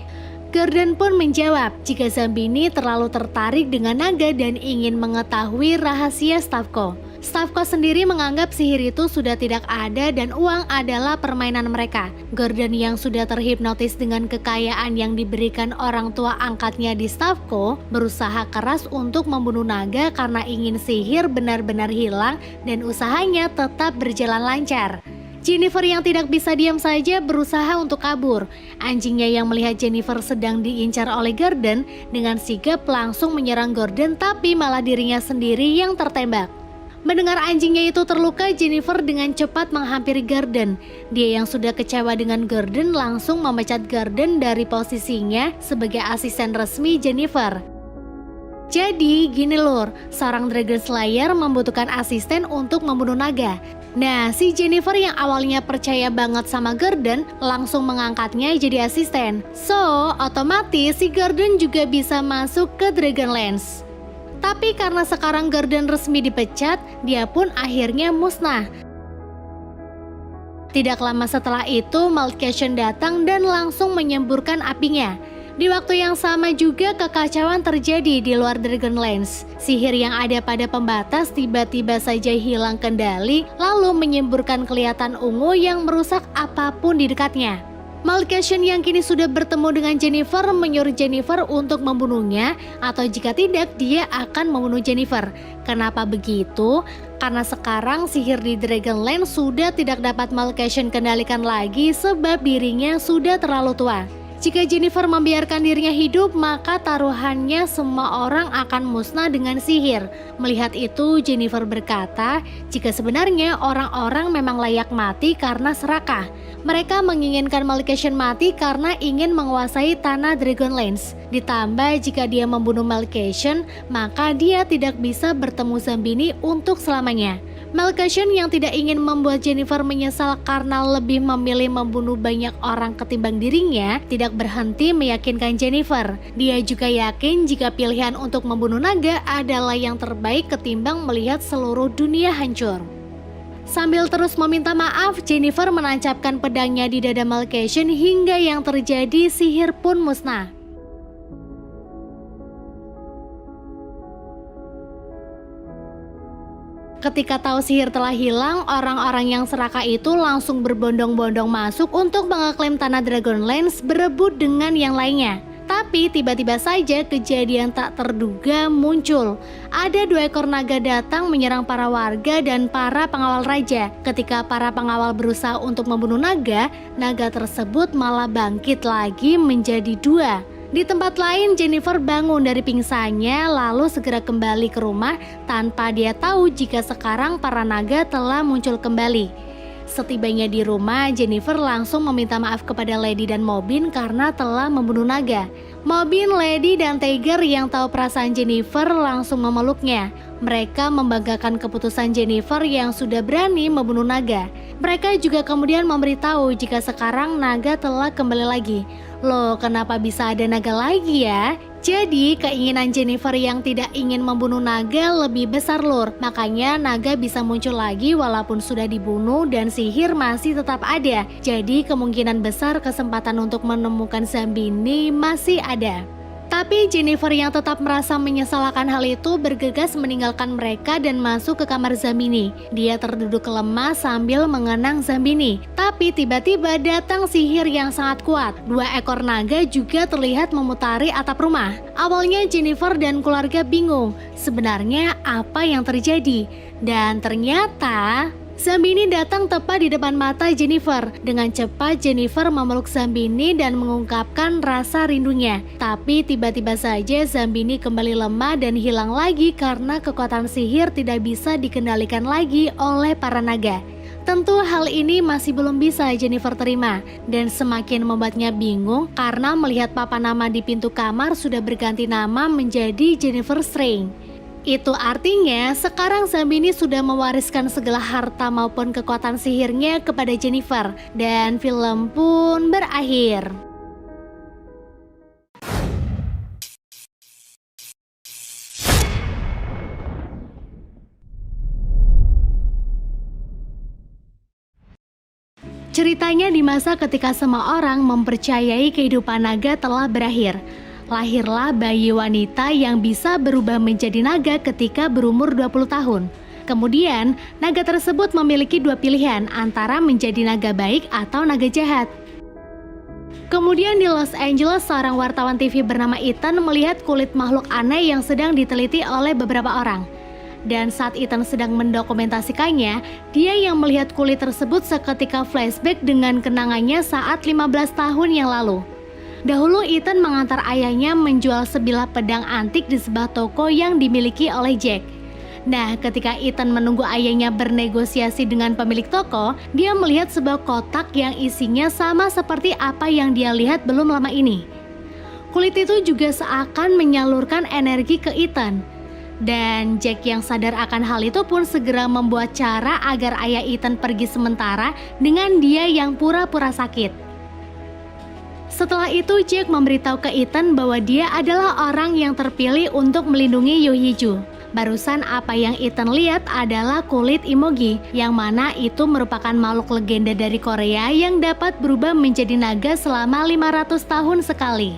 Gordon pun menjawab jika Zambini terlalu tertarik dengan naga dan ingin mengetahui rahasia Stavko. Stavko sendiri menganggap sihir itu sudah tidak ada dan uang adalah permainan mereka. Gordon yang sudah terhipnotis dengan kekayaan yang diberikan orang tua angkatnya di Stavko berusaha keras untuk membunuh naga karena ingin sihir benar-benar hilang dan usahanya tetap berjalan lancar. Jennifer yang tidak bisa diam saja berusaha untuk kabur. Anjingnya yang melihat Jennifer sedang diincar oleh Gordon dengan sigap langsung menyerang Gordon, tapi malah dirinya sendiri yang tertembak. Mendengar anjingnya itu terluka, Jennifer dengan cepat menghampiri Gordon. Dia yang sudah kecewa dengan Gordon langsung memecat Gordon dari posisinya sebagai asisten resmi Jennifer. Jadi gini lur, seorang Dragon Slayer membutuhkan asisten untuk membunuh naga. Nah, si Jennifer yang awalnya percaya banget sama Gordon langsung mengangkatnya jadi asisten. So, otomatis si Gordon juga bisa masuk ke Dragonlance. Tapi karena sekarang Gordon resmi dipecat, dia pun akhirnya musnah. Tidak lama setelah itu, Malcation datang dan langsung menyemburkan apinya. Di waktu yang sama juga kekacauan terjadi di luar Dragonlance. Sihir yang ada pada pembatas tiba-tiba saja hilang kendali, lalu menyemburkan kelihatan ungu yang merusak apapun di dekatnya. Malcation yang kini sudah bertemu dengan Jennifer menyuruh Jennifer untuk membunuhnya, atau jika tidak dia akan membunuh Jennifer. Kenapa begitu? Karena sekarang sihir di Dragonlance sudah tidak dapat Malcation kendalikan lagi sebab dirinya sudah terlalu tua. Jika Jennifer membiarkan dirinya hidup, maka taruhannya semua orang akan musnah dengan sihir. Melihat itu, Jennifer berkata, jika sebenarnya orang-orang memang layak mati karena serakah. Mereka menginginkan Malcation mati karena ingin menguasai tanah Dragonlance. Ditambah jika dia membunuh Malcation, maka dia tidak bisa bertemu Zambini untuk selamanya. Malcation yang tidak ingin membuat Jennifer menyesal karena lebih memilih membunuh banyak orang ketimbang dirinya, tidak berhenti meyakinkan Jennifer. Dia juga yakin jika pilihan untuk membunuh naga adalah yang terbaik ketimbang melihat seluruh dunia hancur. Sambil terus meminta maaf, Jennifer menancapkan pedangnya di dada Malcation hingga yang terjadi sihir pun musnah. Ketika tahu sihir telah hilang, orang-orang yang serakah itu langsung berbondong-bondong masuk untuk mengeklaim tanah Dragonlance berebut dengan yang lainnya. Tapi tiba-tiba saja kejadian tak terduga muncul. Ada 2 ekor naga datang menyerang para warga dan para pengawal raja. Ketika para pengawal berusaha untuk membunuh naga, naga tersebut malah bangkit lagi menjadi 2. Di tempat lain, Jennifer bangun dari pingsannya lalu segera kembali ke rumah tanpa dia tahu jika sekarang para naga telah muncul kembali. Setibanya di rumah, Jennifer langsung meminta maaf kepada Lady dan Mobin karena telah membunuh naga. Mobin, Lady, dan Tiger yang tahu perasaan Jennifer langsung memeluknya. Mereka membanggakan keputusan Jennifer yang sudah berani membunuh naga. Mereka juga kemudian memberitahu jika sekarang naga telah kembali lagi. Loh, kenapa bisa ada naga lagi ya? Jadi keinginan Jennifer yang tidak ingin membunuh naga lebih besar lur. Makanya naga bisa muncul lagi walaupun sudah dibunuh dan sihir masih tetap ada. Jadi kemungkinan besar kesempatan untuk menemukan Zambini masih ada. Tapi Jennifer yang tetap merasa menyesal akan hal itu bergegas meninggalkan mereka dan masuk ke kamar Zambini. Dia terduduk lemah sambil mengenang Zambini. Tapi tiba-tiba datang sihir yang sangat kuat. 2 ekor naga juga terlihat memutari atap rumah. Awalnya Jennifer dan keluarga bingung sebenarnya apa yang terjadi. Dan ternyata Zambini datang tepat di depan mata Jennifer. Dengan cepat Jennifer memeluk Zambini dan mengungkapkan rasa rindunya. Tapi tiba-tiba saja Zambini kembali lemah dan hilang lagi karena kekuatan sihir tidak bisa dikendalikan lagi oleh para naga. Tentu hal ini masih belum bisa Jennifer terima dan semakin membuatnya bingung karena melihat papan nama di pintu kamar sudah berganti nama menjadi Jennifer Strange. Itu artinya sekarang Zambini sudah mewariskan segala harta maupun kekuatan sihirnya kepada Jennifer dan film pun berakhir. Ceritanya di masa ketika semua orang mempercayai kehidupan naga telah berakhir. Lahirlah bayi wanita yang bisa berubah menjadi naga ketika berumur 20 tahun. Kemudian, naga tersebut memiliki 2 pilihan antara menjadi naga baik atau naga jahat. Kemudian di Los Angeles, seorang wartawan TV bernama Ethan melihat kulit makhluk aneh yang sedang diteliti oleh beberapa orang. Dan saat Ethan sedang mendokumentasikannya, dia yang melihat kulit tersebut seketika flashback dengan kenangannya saat 15 tahun yang lalu. Dahulu Ethan mengantar ayahnya menjual sebilah pedang antik di sebuah toko yang dimiliki oleh Jack. Nah, ketika Ethan menunggu ayahnya bernegosiasi dengan pemilik toko, dia melihat sebuah kotak yang isinya sama seperti apa yang dia lihat belum lama ini. Kulit itu juga seakan menyalurkan energi ke Ethan. Dan Jack yang sadar akan hal itu pun segera membuat cara agar ayah Ethan pergi sementara dengan dia yang pura-pura sakit. Setelah itu Jack memberitahu ke Ethan bahwa dia adalah orang yang terpilih untuk melindungi Yohiju. Barusan apa yang Ethan lihat adalah kulit Imogi, yang mana itu merupakan makhluk legenda dari Korea yang dapat berubah menjadi naga selama 500 tahun sekali.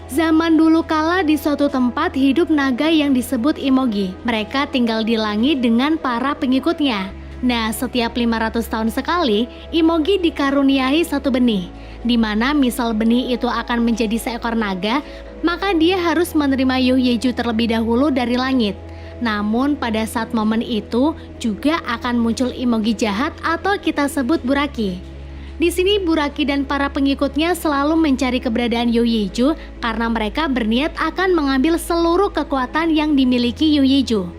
Zaman dulu kala di suatu tempat hidup naga yang disebut Imogi. Mereka tinggal di langit dengan para pengikutnya. Nah, setiap 500 tahun sekali, Imogi dikaruniai satu benih, di mana misal benih itu akan menjadi seekor naga, maka dia harus menerima Yohyeju terlebih dahulu dari langit. Namun pada saat momen itu juga akan muncul Imogi jahat atau kita sebut Buraki. Di sini Buraki dan para pengikutnya selalu mencari keberadaan Yohyeju karena mereka berniat akan mengambil seluruh kekuatan yang dimiliki Yohyeju.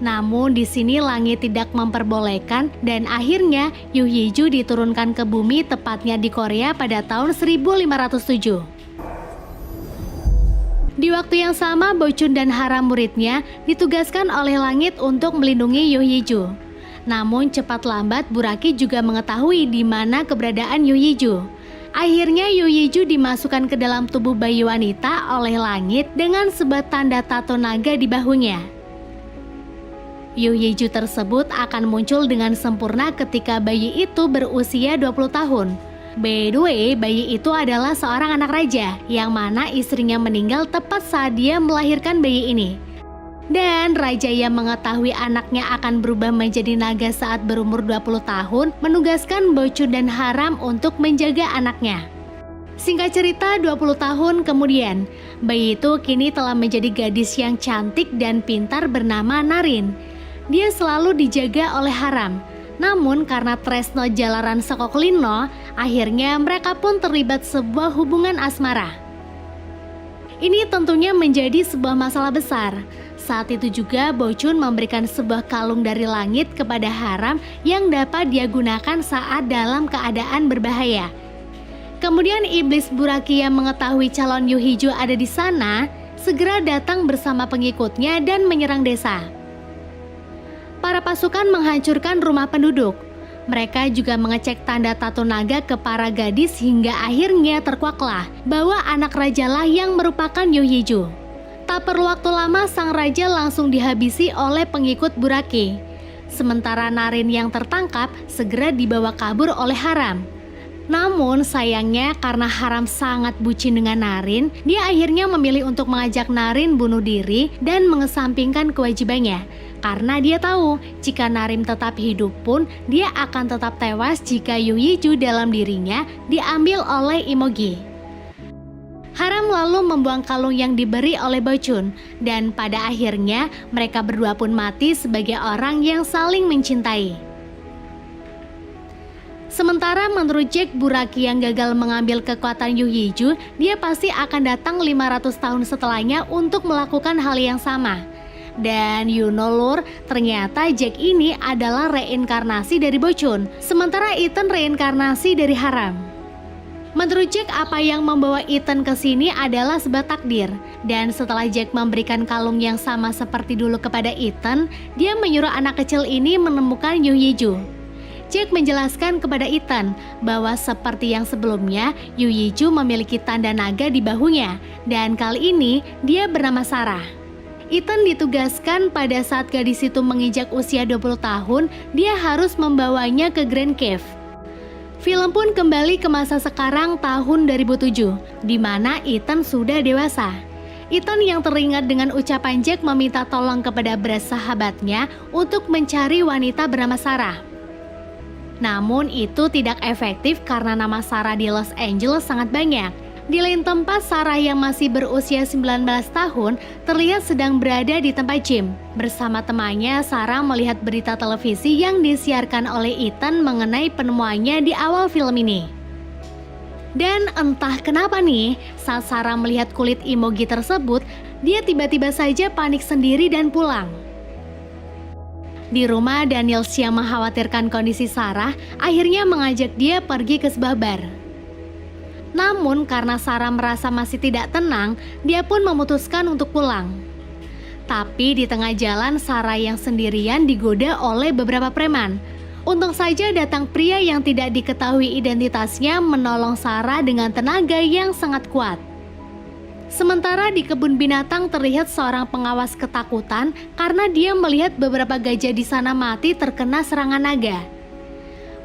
Namun di sini langit tidak memperbolehkan dan akhirnya Yohyeju diturunkan ke bumi tepatnya di Korea pada tahun 1507. Di waktu yang sama, Bochun dan Hara muridnya ditugaskan oleh langit untuk melindungi Yohyeju. Namun cepat lambat Buraki juga mengetahui di mana keberadaan Yohyeju. Akhirnya Yohyeju dimasukkan ke dalam tubuh bayi wanita oleh langit dengan sebuah tanda tato naga di bahunya. Yohyeju tersebut akan muncul dengan sempurna ketika bayi itu berusia 20 tahun. By the way, bayi itu adalah seorang anak raja, yang mana istrinya meninggal tepat saat dia melahirkan bayi ini. Dan raja yang mengetahui anaknya akan berubah menjadi naga saat berumur 20 tahun, menugaskan Bochun dan Haram untuk menjaga anaknya. Singkat cerita, 20 tahun kemudian, bayi itu kini telah menjadi gadis yang cantik dan pintar bernama Narin. Dia selalu dijaga oleh Haram. Namun karena tresno jalaran sekoklino, akhirnya mereka pun terlibat sebuah hubungan asmara. Ini tentunya menjadi sebuah masalah besar. Saat itu juga Bochun memberikan sebuah kalung dari langit kepada Haram yang dapat dia gunakan saat dalam keadaan berbahaya. Kemudian iblis Buraki yang mengetahui calon Yuhiju ada di sana, segera datang bersama pengikutnya dan menyerang desa. Para pasukan menghancurkan rumah penduduk. Mereka juga mengecek tanda tato naga ke para gadis hingga akhirnya terkuaklah bahwa anak rajalah yang merupakan Yuhiju. Tak perlu waktu lama sang raja langsung dihabisi oleh pengikut Buraki. Sementara Narin yang tertangkap segera dibawa kabur oleh Haram. Namun sayangnya karena Haram sangat bucin dengan Narin, dia akhirnya memilih untuk mengajak Narin bunuh diri dan mengesampingkan kewajibannya. Karena dia tahu jika Narin tetap hidup pun dia akan tetap tewas jika Yuhiju dalam dirinya diambil oleh Imogi. Haram lalu membuang kalung yang diberi oleh Bochun dan pada akhirnya mereka berdua pun mati sebagai orang yang saling mencintai. Sementara menurut Jack Buraki yang gagal mengambil kekuatan Yuhiju, dia pasti akan datang 500 tahun setelahnya untuk melakukan hal yang sama. Dan you know Lur, ternyata Jack ini adalah reinkarnasi dari Bochun, sementara Ethan reinkarnasi dari Haram. Menurut Jack, apa yang membawa Ethan ke sini adalah sebab takdir. Dan setelah Jack memberikan kalung yang sama seperti dulu kepada Ethan, dia menyuruh anak kecil ini menemukan Yuhiju. Jack menjelaskan kepada Ethan bahwa seperti yang sebelumnya, Yuhiju memiliki tanda naga di bahunya dan kali ini dia bernama Sarah. Ethan ditugaskan pada saat gadis itu menginjak usia 20 tahun, dia harus membawanya ke Grand Cave. Film pun kembali ke masa sekarang tahun 2007, di mana Ethan sudah dewasa. Ethan yang teringat dengan ucapan Jack meminta tolong kepada beras sahabatnya untuk mencari wanita bernama Sarah. Namun itu tidak efektif karena nama Sarah di Los Angeles sangat banyak. Di lain tempat, Sarah yang masih berusia 19 tahun terlihat sedang berada di tempat gym. Bersama temannya, Sarah melihat berita televisi yang disiarkan oleh Ethan mengenai penemuannya di awal film ini. Dan entah kenapa nih, saat Sarah melihat kulit Imogi tersebut, dia tiba-tiba saja panik sendiri dan pulang. Di rumah, Daniels yang mengkhawatirkan kondisi Sarah akhirnya mengajak dia pergi ke sebuah bar. Namun karena Sarah merasa masih tidak tenang, dia pun memutuskan untuk pulang. Tapi di tengah jalan, Sarah yang sendirian digoda oleh beberapa preman. Untung saja datang pria yang tidak diketahui identitasnya menolong Sarah dengan tenaga yang sangat kuat. Sementara di kebun binatang terlihat seorang pengawas ketakutan karena dia melihat beberapa gajah di sana mati terkena serangan naga.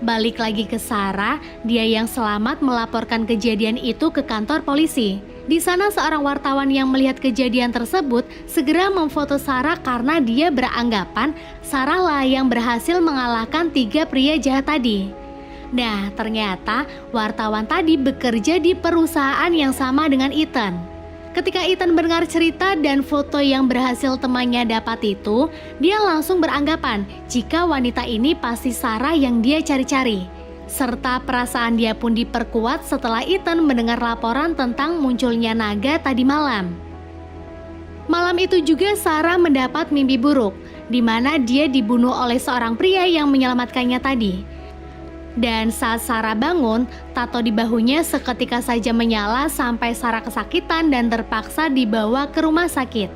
Balik lagi ke Sarah, dia yang selamat melaporkan kejadian itu ke kantor polisi. Di sana seorang wartawan yang melihat kejadian tersebut segera memfoto Sarah karena dia beranggapan Sarah lah yang berhasil mengalahkan 3 pria jahat tadi. Nah, ternyata wartawan tadi bekerja di perusahaan yang sama dengan Ethan. Ketika Ethan mendengar cerita dan foto yang berhasil temannya dapat itu, dia langsung beranggapan jika wanita ini pasti Sarah yang dia cari-cari. Serta perasaan dia pun diperkuat setelah Ethan mendengar laporan tentang munculnya naga tadi malam. Malam itu juga Sarah mendapat mimpi buruk, di mana dia dibunuh oleh seorang pria yang menyelamatkannya tadi. Dan saat Sarah bangun, tato di bahunya seketika saja menyala sampai Sarah kesakitan dan terpaksa dibawa ke rumah sakit.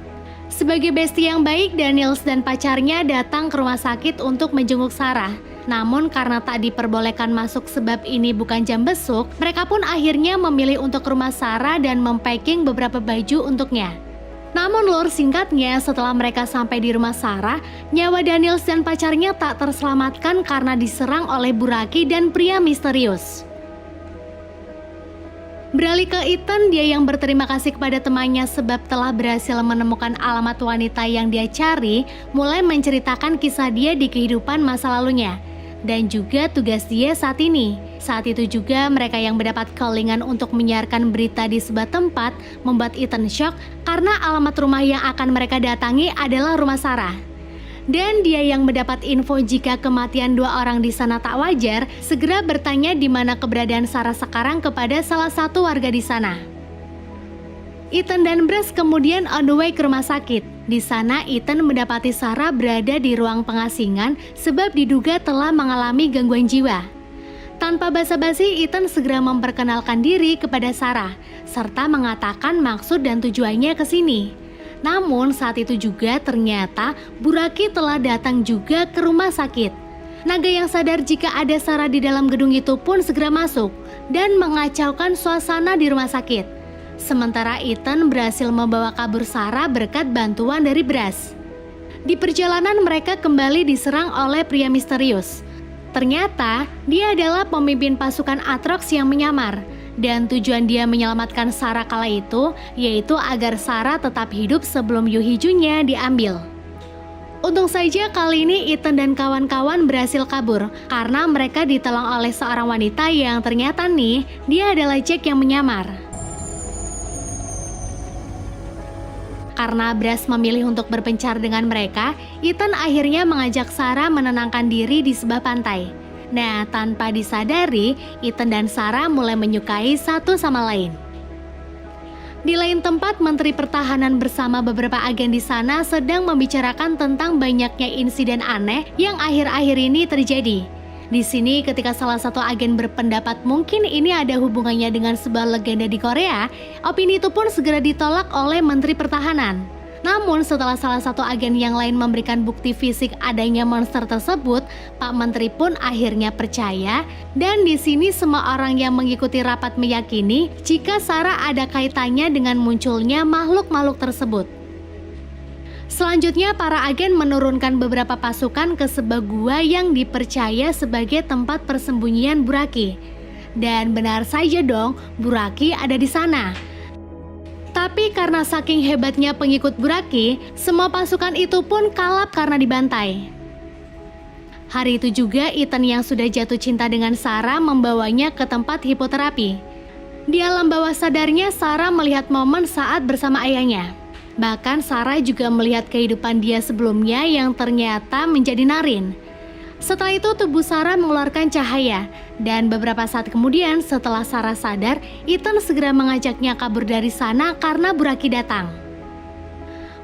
Sebagai besti yang baik, Daniels dan pacarnya datang ke rumah sakit untuk menjenguk Sarah. Namun karena tak diperbolehkan masuk sebab ini bukan jam besuk, mereka pun akhirnya memilih untuk ke rumah Sarah dan mempacking beberapa baju untuknya. Namun Lur, singkatnya setelah mereka sampai di rumah Sarah, nyawa Daniels dan pacarnya tak terselamatkan karena diserang oleh Buraki dan pria misterius. Beralih ke Ethan, dia yang berterima kasih kepada temannya sebab telah berhasil menemukan alamat wanita yang dia cari, mulai menceritakan kisah dia di kehidupan masa lalunya. dan juga tugas dia saat ini. Saat itu juga mereka yang mendapat callingan untuk menyiarkan berita di sebuah tempat membuat Ethan shock karena alamat rumah yang akan mereka datangi adalah rumah Sarah. Dan dia yang mendapat info jika kematian 2 orang di sana tak wajar, segera bertanya di mana keberadaan Sarah sekarang kepada salah satu warga di sana. Ethan dan Brass kemudian on the way ke rumah sakit. Di sana Ethan mendapati Sarah berada di ruang pengasingan sebab diduga telah mengalami gangguan jiwa. Tanpa basa-basi, Ethan segera memperkenalkan diri kepada Sarah serta mengatakan maksud dan tujuannya ke sini. Namun saat itu juga ternyata Buraki telah datang juga ke rumah sakit. Naga yang sadar jika ada Sarah di dalam gedung itu pun segera masuk dan mengacaukan suasana di rumah sakit. Sementara Ethan berhasil membawa kabur Sarah berkat bantuan dari Brass. Di perjalanan mereka kembali diserang oleh pria misterius. Ternyata dia adalah pemimpin pasukan Atrox yang menyamar. Dan tujuan dia menyelamatkan Sarah kala itu yaitu agar Sarah tetap hidup sebelum Yuhijunya diambil. Untung saja kali ini Ethan dan kawan-kawan berhasil kabur karena mereka ditolong oleh seorang wanita yang ternyata nih dia adalah Jack yang menyamar. Karena Brass memilih untuk berpencar dengan mereka, Ethan akhirnya mengajak Sarah menenangkan diri di sebuah pantai. Nah, tanpa disadari, Ethan dan Sarah mulai menyukai satu sama lain. Di lain tempat, Menteri Pertahanan bersama beberapa agen di sana sedang membicarakan tentang banyaknya insiden aneh yang akhir-akhir ini terjadi. Di sini ketika salah satu agen berpendapat mungkin ini ada hubungannya dengan sebuah legenda di Korea, opini itu pun segera ditolak oleh Menteri Pertahanan. Namun setelah salah satu agen yang lain memberikan bukti fisik adanya monster tersebut, Pak Menteri pun akhirnya percaya dan di sini semua orang yang mengikuti rapat meyakini jika Sarah ada kaitannya dengan munculnya makhluk-makhluk tersebut. Selanjutnya para agen menurunkan beberapa pasukan ke sebuah gua yang dipercaya sebagai tempat persembunyian Buraki. Dan benar saja dong, Buraki ada di sana. Tapi karena saking hebatnya pengikut Buraki, semua pasukan itu pun kalap karena dibantai. Hari itu juga Ethan yang sudah jatuh cinta dengan Sarah membawanya ke tempat hipoterapi. Di alam bawah sadarnya Sarah melihat momen saat bersama ayahnya. Bahkan Sarah juga melihat kehidupan dia sebelumnya yang ternyata menjadi Narin. Setelah itu tubuh Sarah mengeluarkan cahaya dan beberapa saat kemudian setelah Sarah sadar, Ethan segera mengajaknya kabur dari sana karena Buraki datang.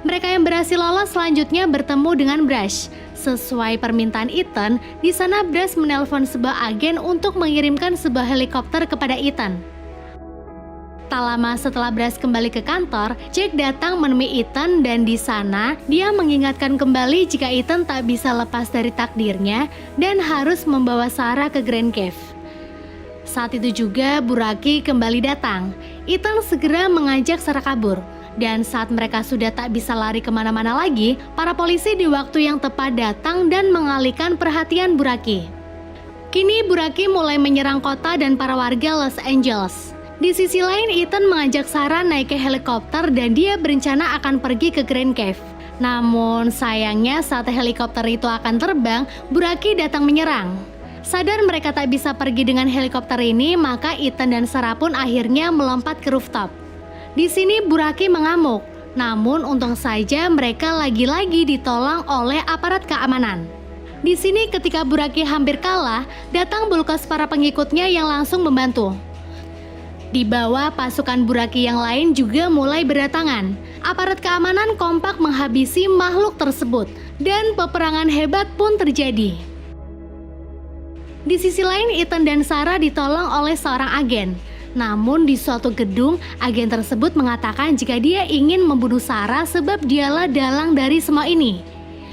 Mereka yang berhasil lolos selanjutnya bertemu dengan Brass. Sesuai permintaan Ethan, di sana Brass menelpon sebuah agen untuk mengirimkan sebuah helikopter kepada Ethan. Tak lama setelah Brass kembali ke kantor, Jack datang menemui Ethan dan di sana dia mengingatkan kembali jika Ethan tak bisa lepas dari takdirnya dan harus membawa Sarah ke Grand Cave. Saat itu juga Buraki kembali datang. Ethan segera mengajak Sarah kabur dan saat mereka sudah tak bisa lari kemana-mana lagi, para polisi di waktu yang tepat datang dan mengalihkan perhatian Buraki. Kini Buraki mulai menyerang kota dan para warga Los Angeles. Di sisi lain, Ethan mengajak Sarah naik ke helikopter dan dia berencana akan pergi ke Grand Cave. Namun sayangnya saat helikopter itu akan terbang, Buraki datang menyerang. Sadar mereka tak bisa pergi dengan helikopter ini, maka Ethan dan Sarah pun akhirnya melompat ke rooftop. Di sini Buraki mengamuk, namun untung saja mereka lagi-lagi ditolong oleh aparat keamanan. Di sini ketika Buraki hampir kalah, datang Bulkos para pengikutnya yang langsung membantu. Di bawah pasukan Buraki yang lain juga mulai berdatangan. Aparat keamanan kompak menghabisi makhluk tersebut dan peperangan hebat pun terjadi. Di sisi lain, Ethan dan Sarah ditolong oleh seorang agen. Namun di suatu gedung, agen tersebut mengatakan jika dia ingin membunuh Sarah sebab dialah dalang dari semua ini.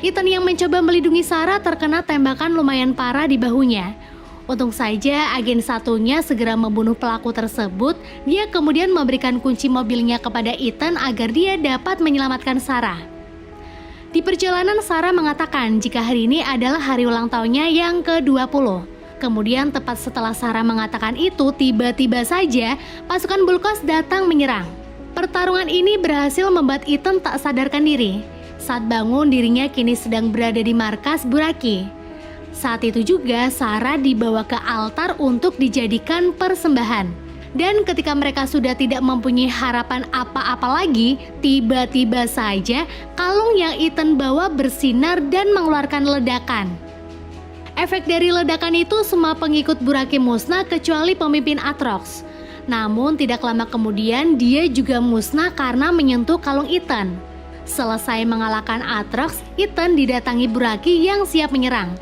Ethan yang mencoba melindungi Sarah terkena tembakan lumayan parah di bahunya. Untung saja agen satunya segera membunuh pelaku tersebut. Dia kemudian memberikan kunci mobilnya kepada Ethan agar dia dapat menyelamatkan Sarah. Di perjalanan Sarah mengatakan jika hari ini adalah hari ulang tahunnya yang ke-20. Kemudian tepat setelah Sarah mengatakan itu, tiba-tiba saja pasukan Bulkos datang menyerang. Pertarungan ini berhasil membuat Ethan tak sadarkan diri. Saat bangun, dirinya kini sedang berada di markas Buraki. Saat itu juga Sarah dibawa ke altar untuk dijadikan persembahan. Dan ketika mereka sudah tidak mempunyai harapan apa-apa lagi, tiba-tiba saja kalung yang Ethan bawa bersinar dan mengeluarkan ledakan. Efek dari ledakan itu semua pengikut Buraki musnah kecuali pemimpin Atrox. Namun tidak lama kemudian dia juga musnah karena menyentuh kalung Ethan. Selesai mengalahkan Atrox, Ethan didatangi Buraki yang siap menyerang.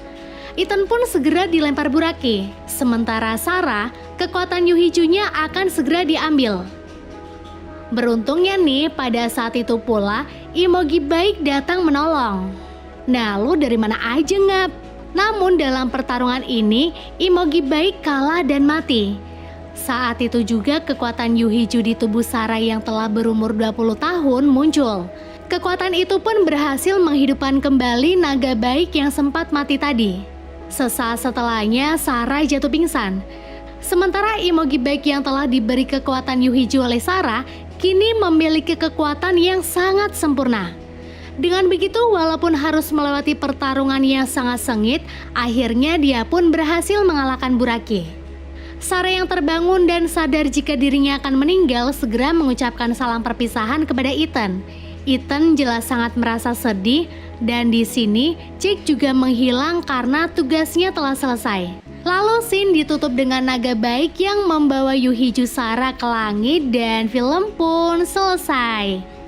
Ethan pun segera dilempar Buraki, sementara Sarah, kekuatan Yuhijunya akan segera diambil. Beruntungnya nih, pada saat itu pula Imogi baik datang menolong. Nah, lu dari mana aja ngap? Namun dalam pertarungan ini, Imogi baik kalah dan mati. Saat itu juga kekuatan Yuhiju di tubuh Sarah yang telah berumur 20 tahun muncul. Kekuatan itu pun berhasil menghidupkan kembali naga baik yang sempat mati tadi. Sesaat setelahnya, Sarah jatuh pingsan. Sementara Imogi baik yang telah diberi kekuatan Yuhiju oleh Sarah, kini memiliki kekuatan yang sangat sempurna. Dengan begitu, walaupun harus melewati pertarungan yang sangat sengit, akhirnya dia pun berhasil mengalahkan Buraki. Sarah yang terbangun dan sadar jika dirinya akan meninggal segera mengucapkan salam perpisahan kepada Ethan. Ethan jelas sangat merasa sedih dan di sini Jake juga menghilang karena tugasnya telah selesai. Lalu scene ditutup dengan naga baik yang membawa Yuhiju Sarah ke langit dan film pun selesai.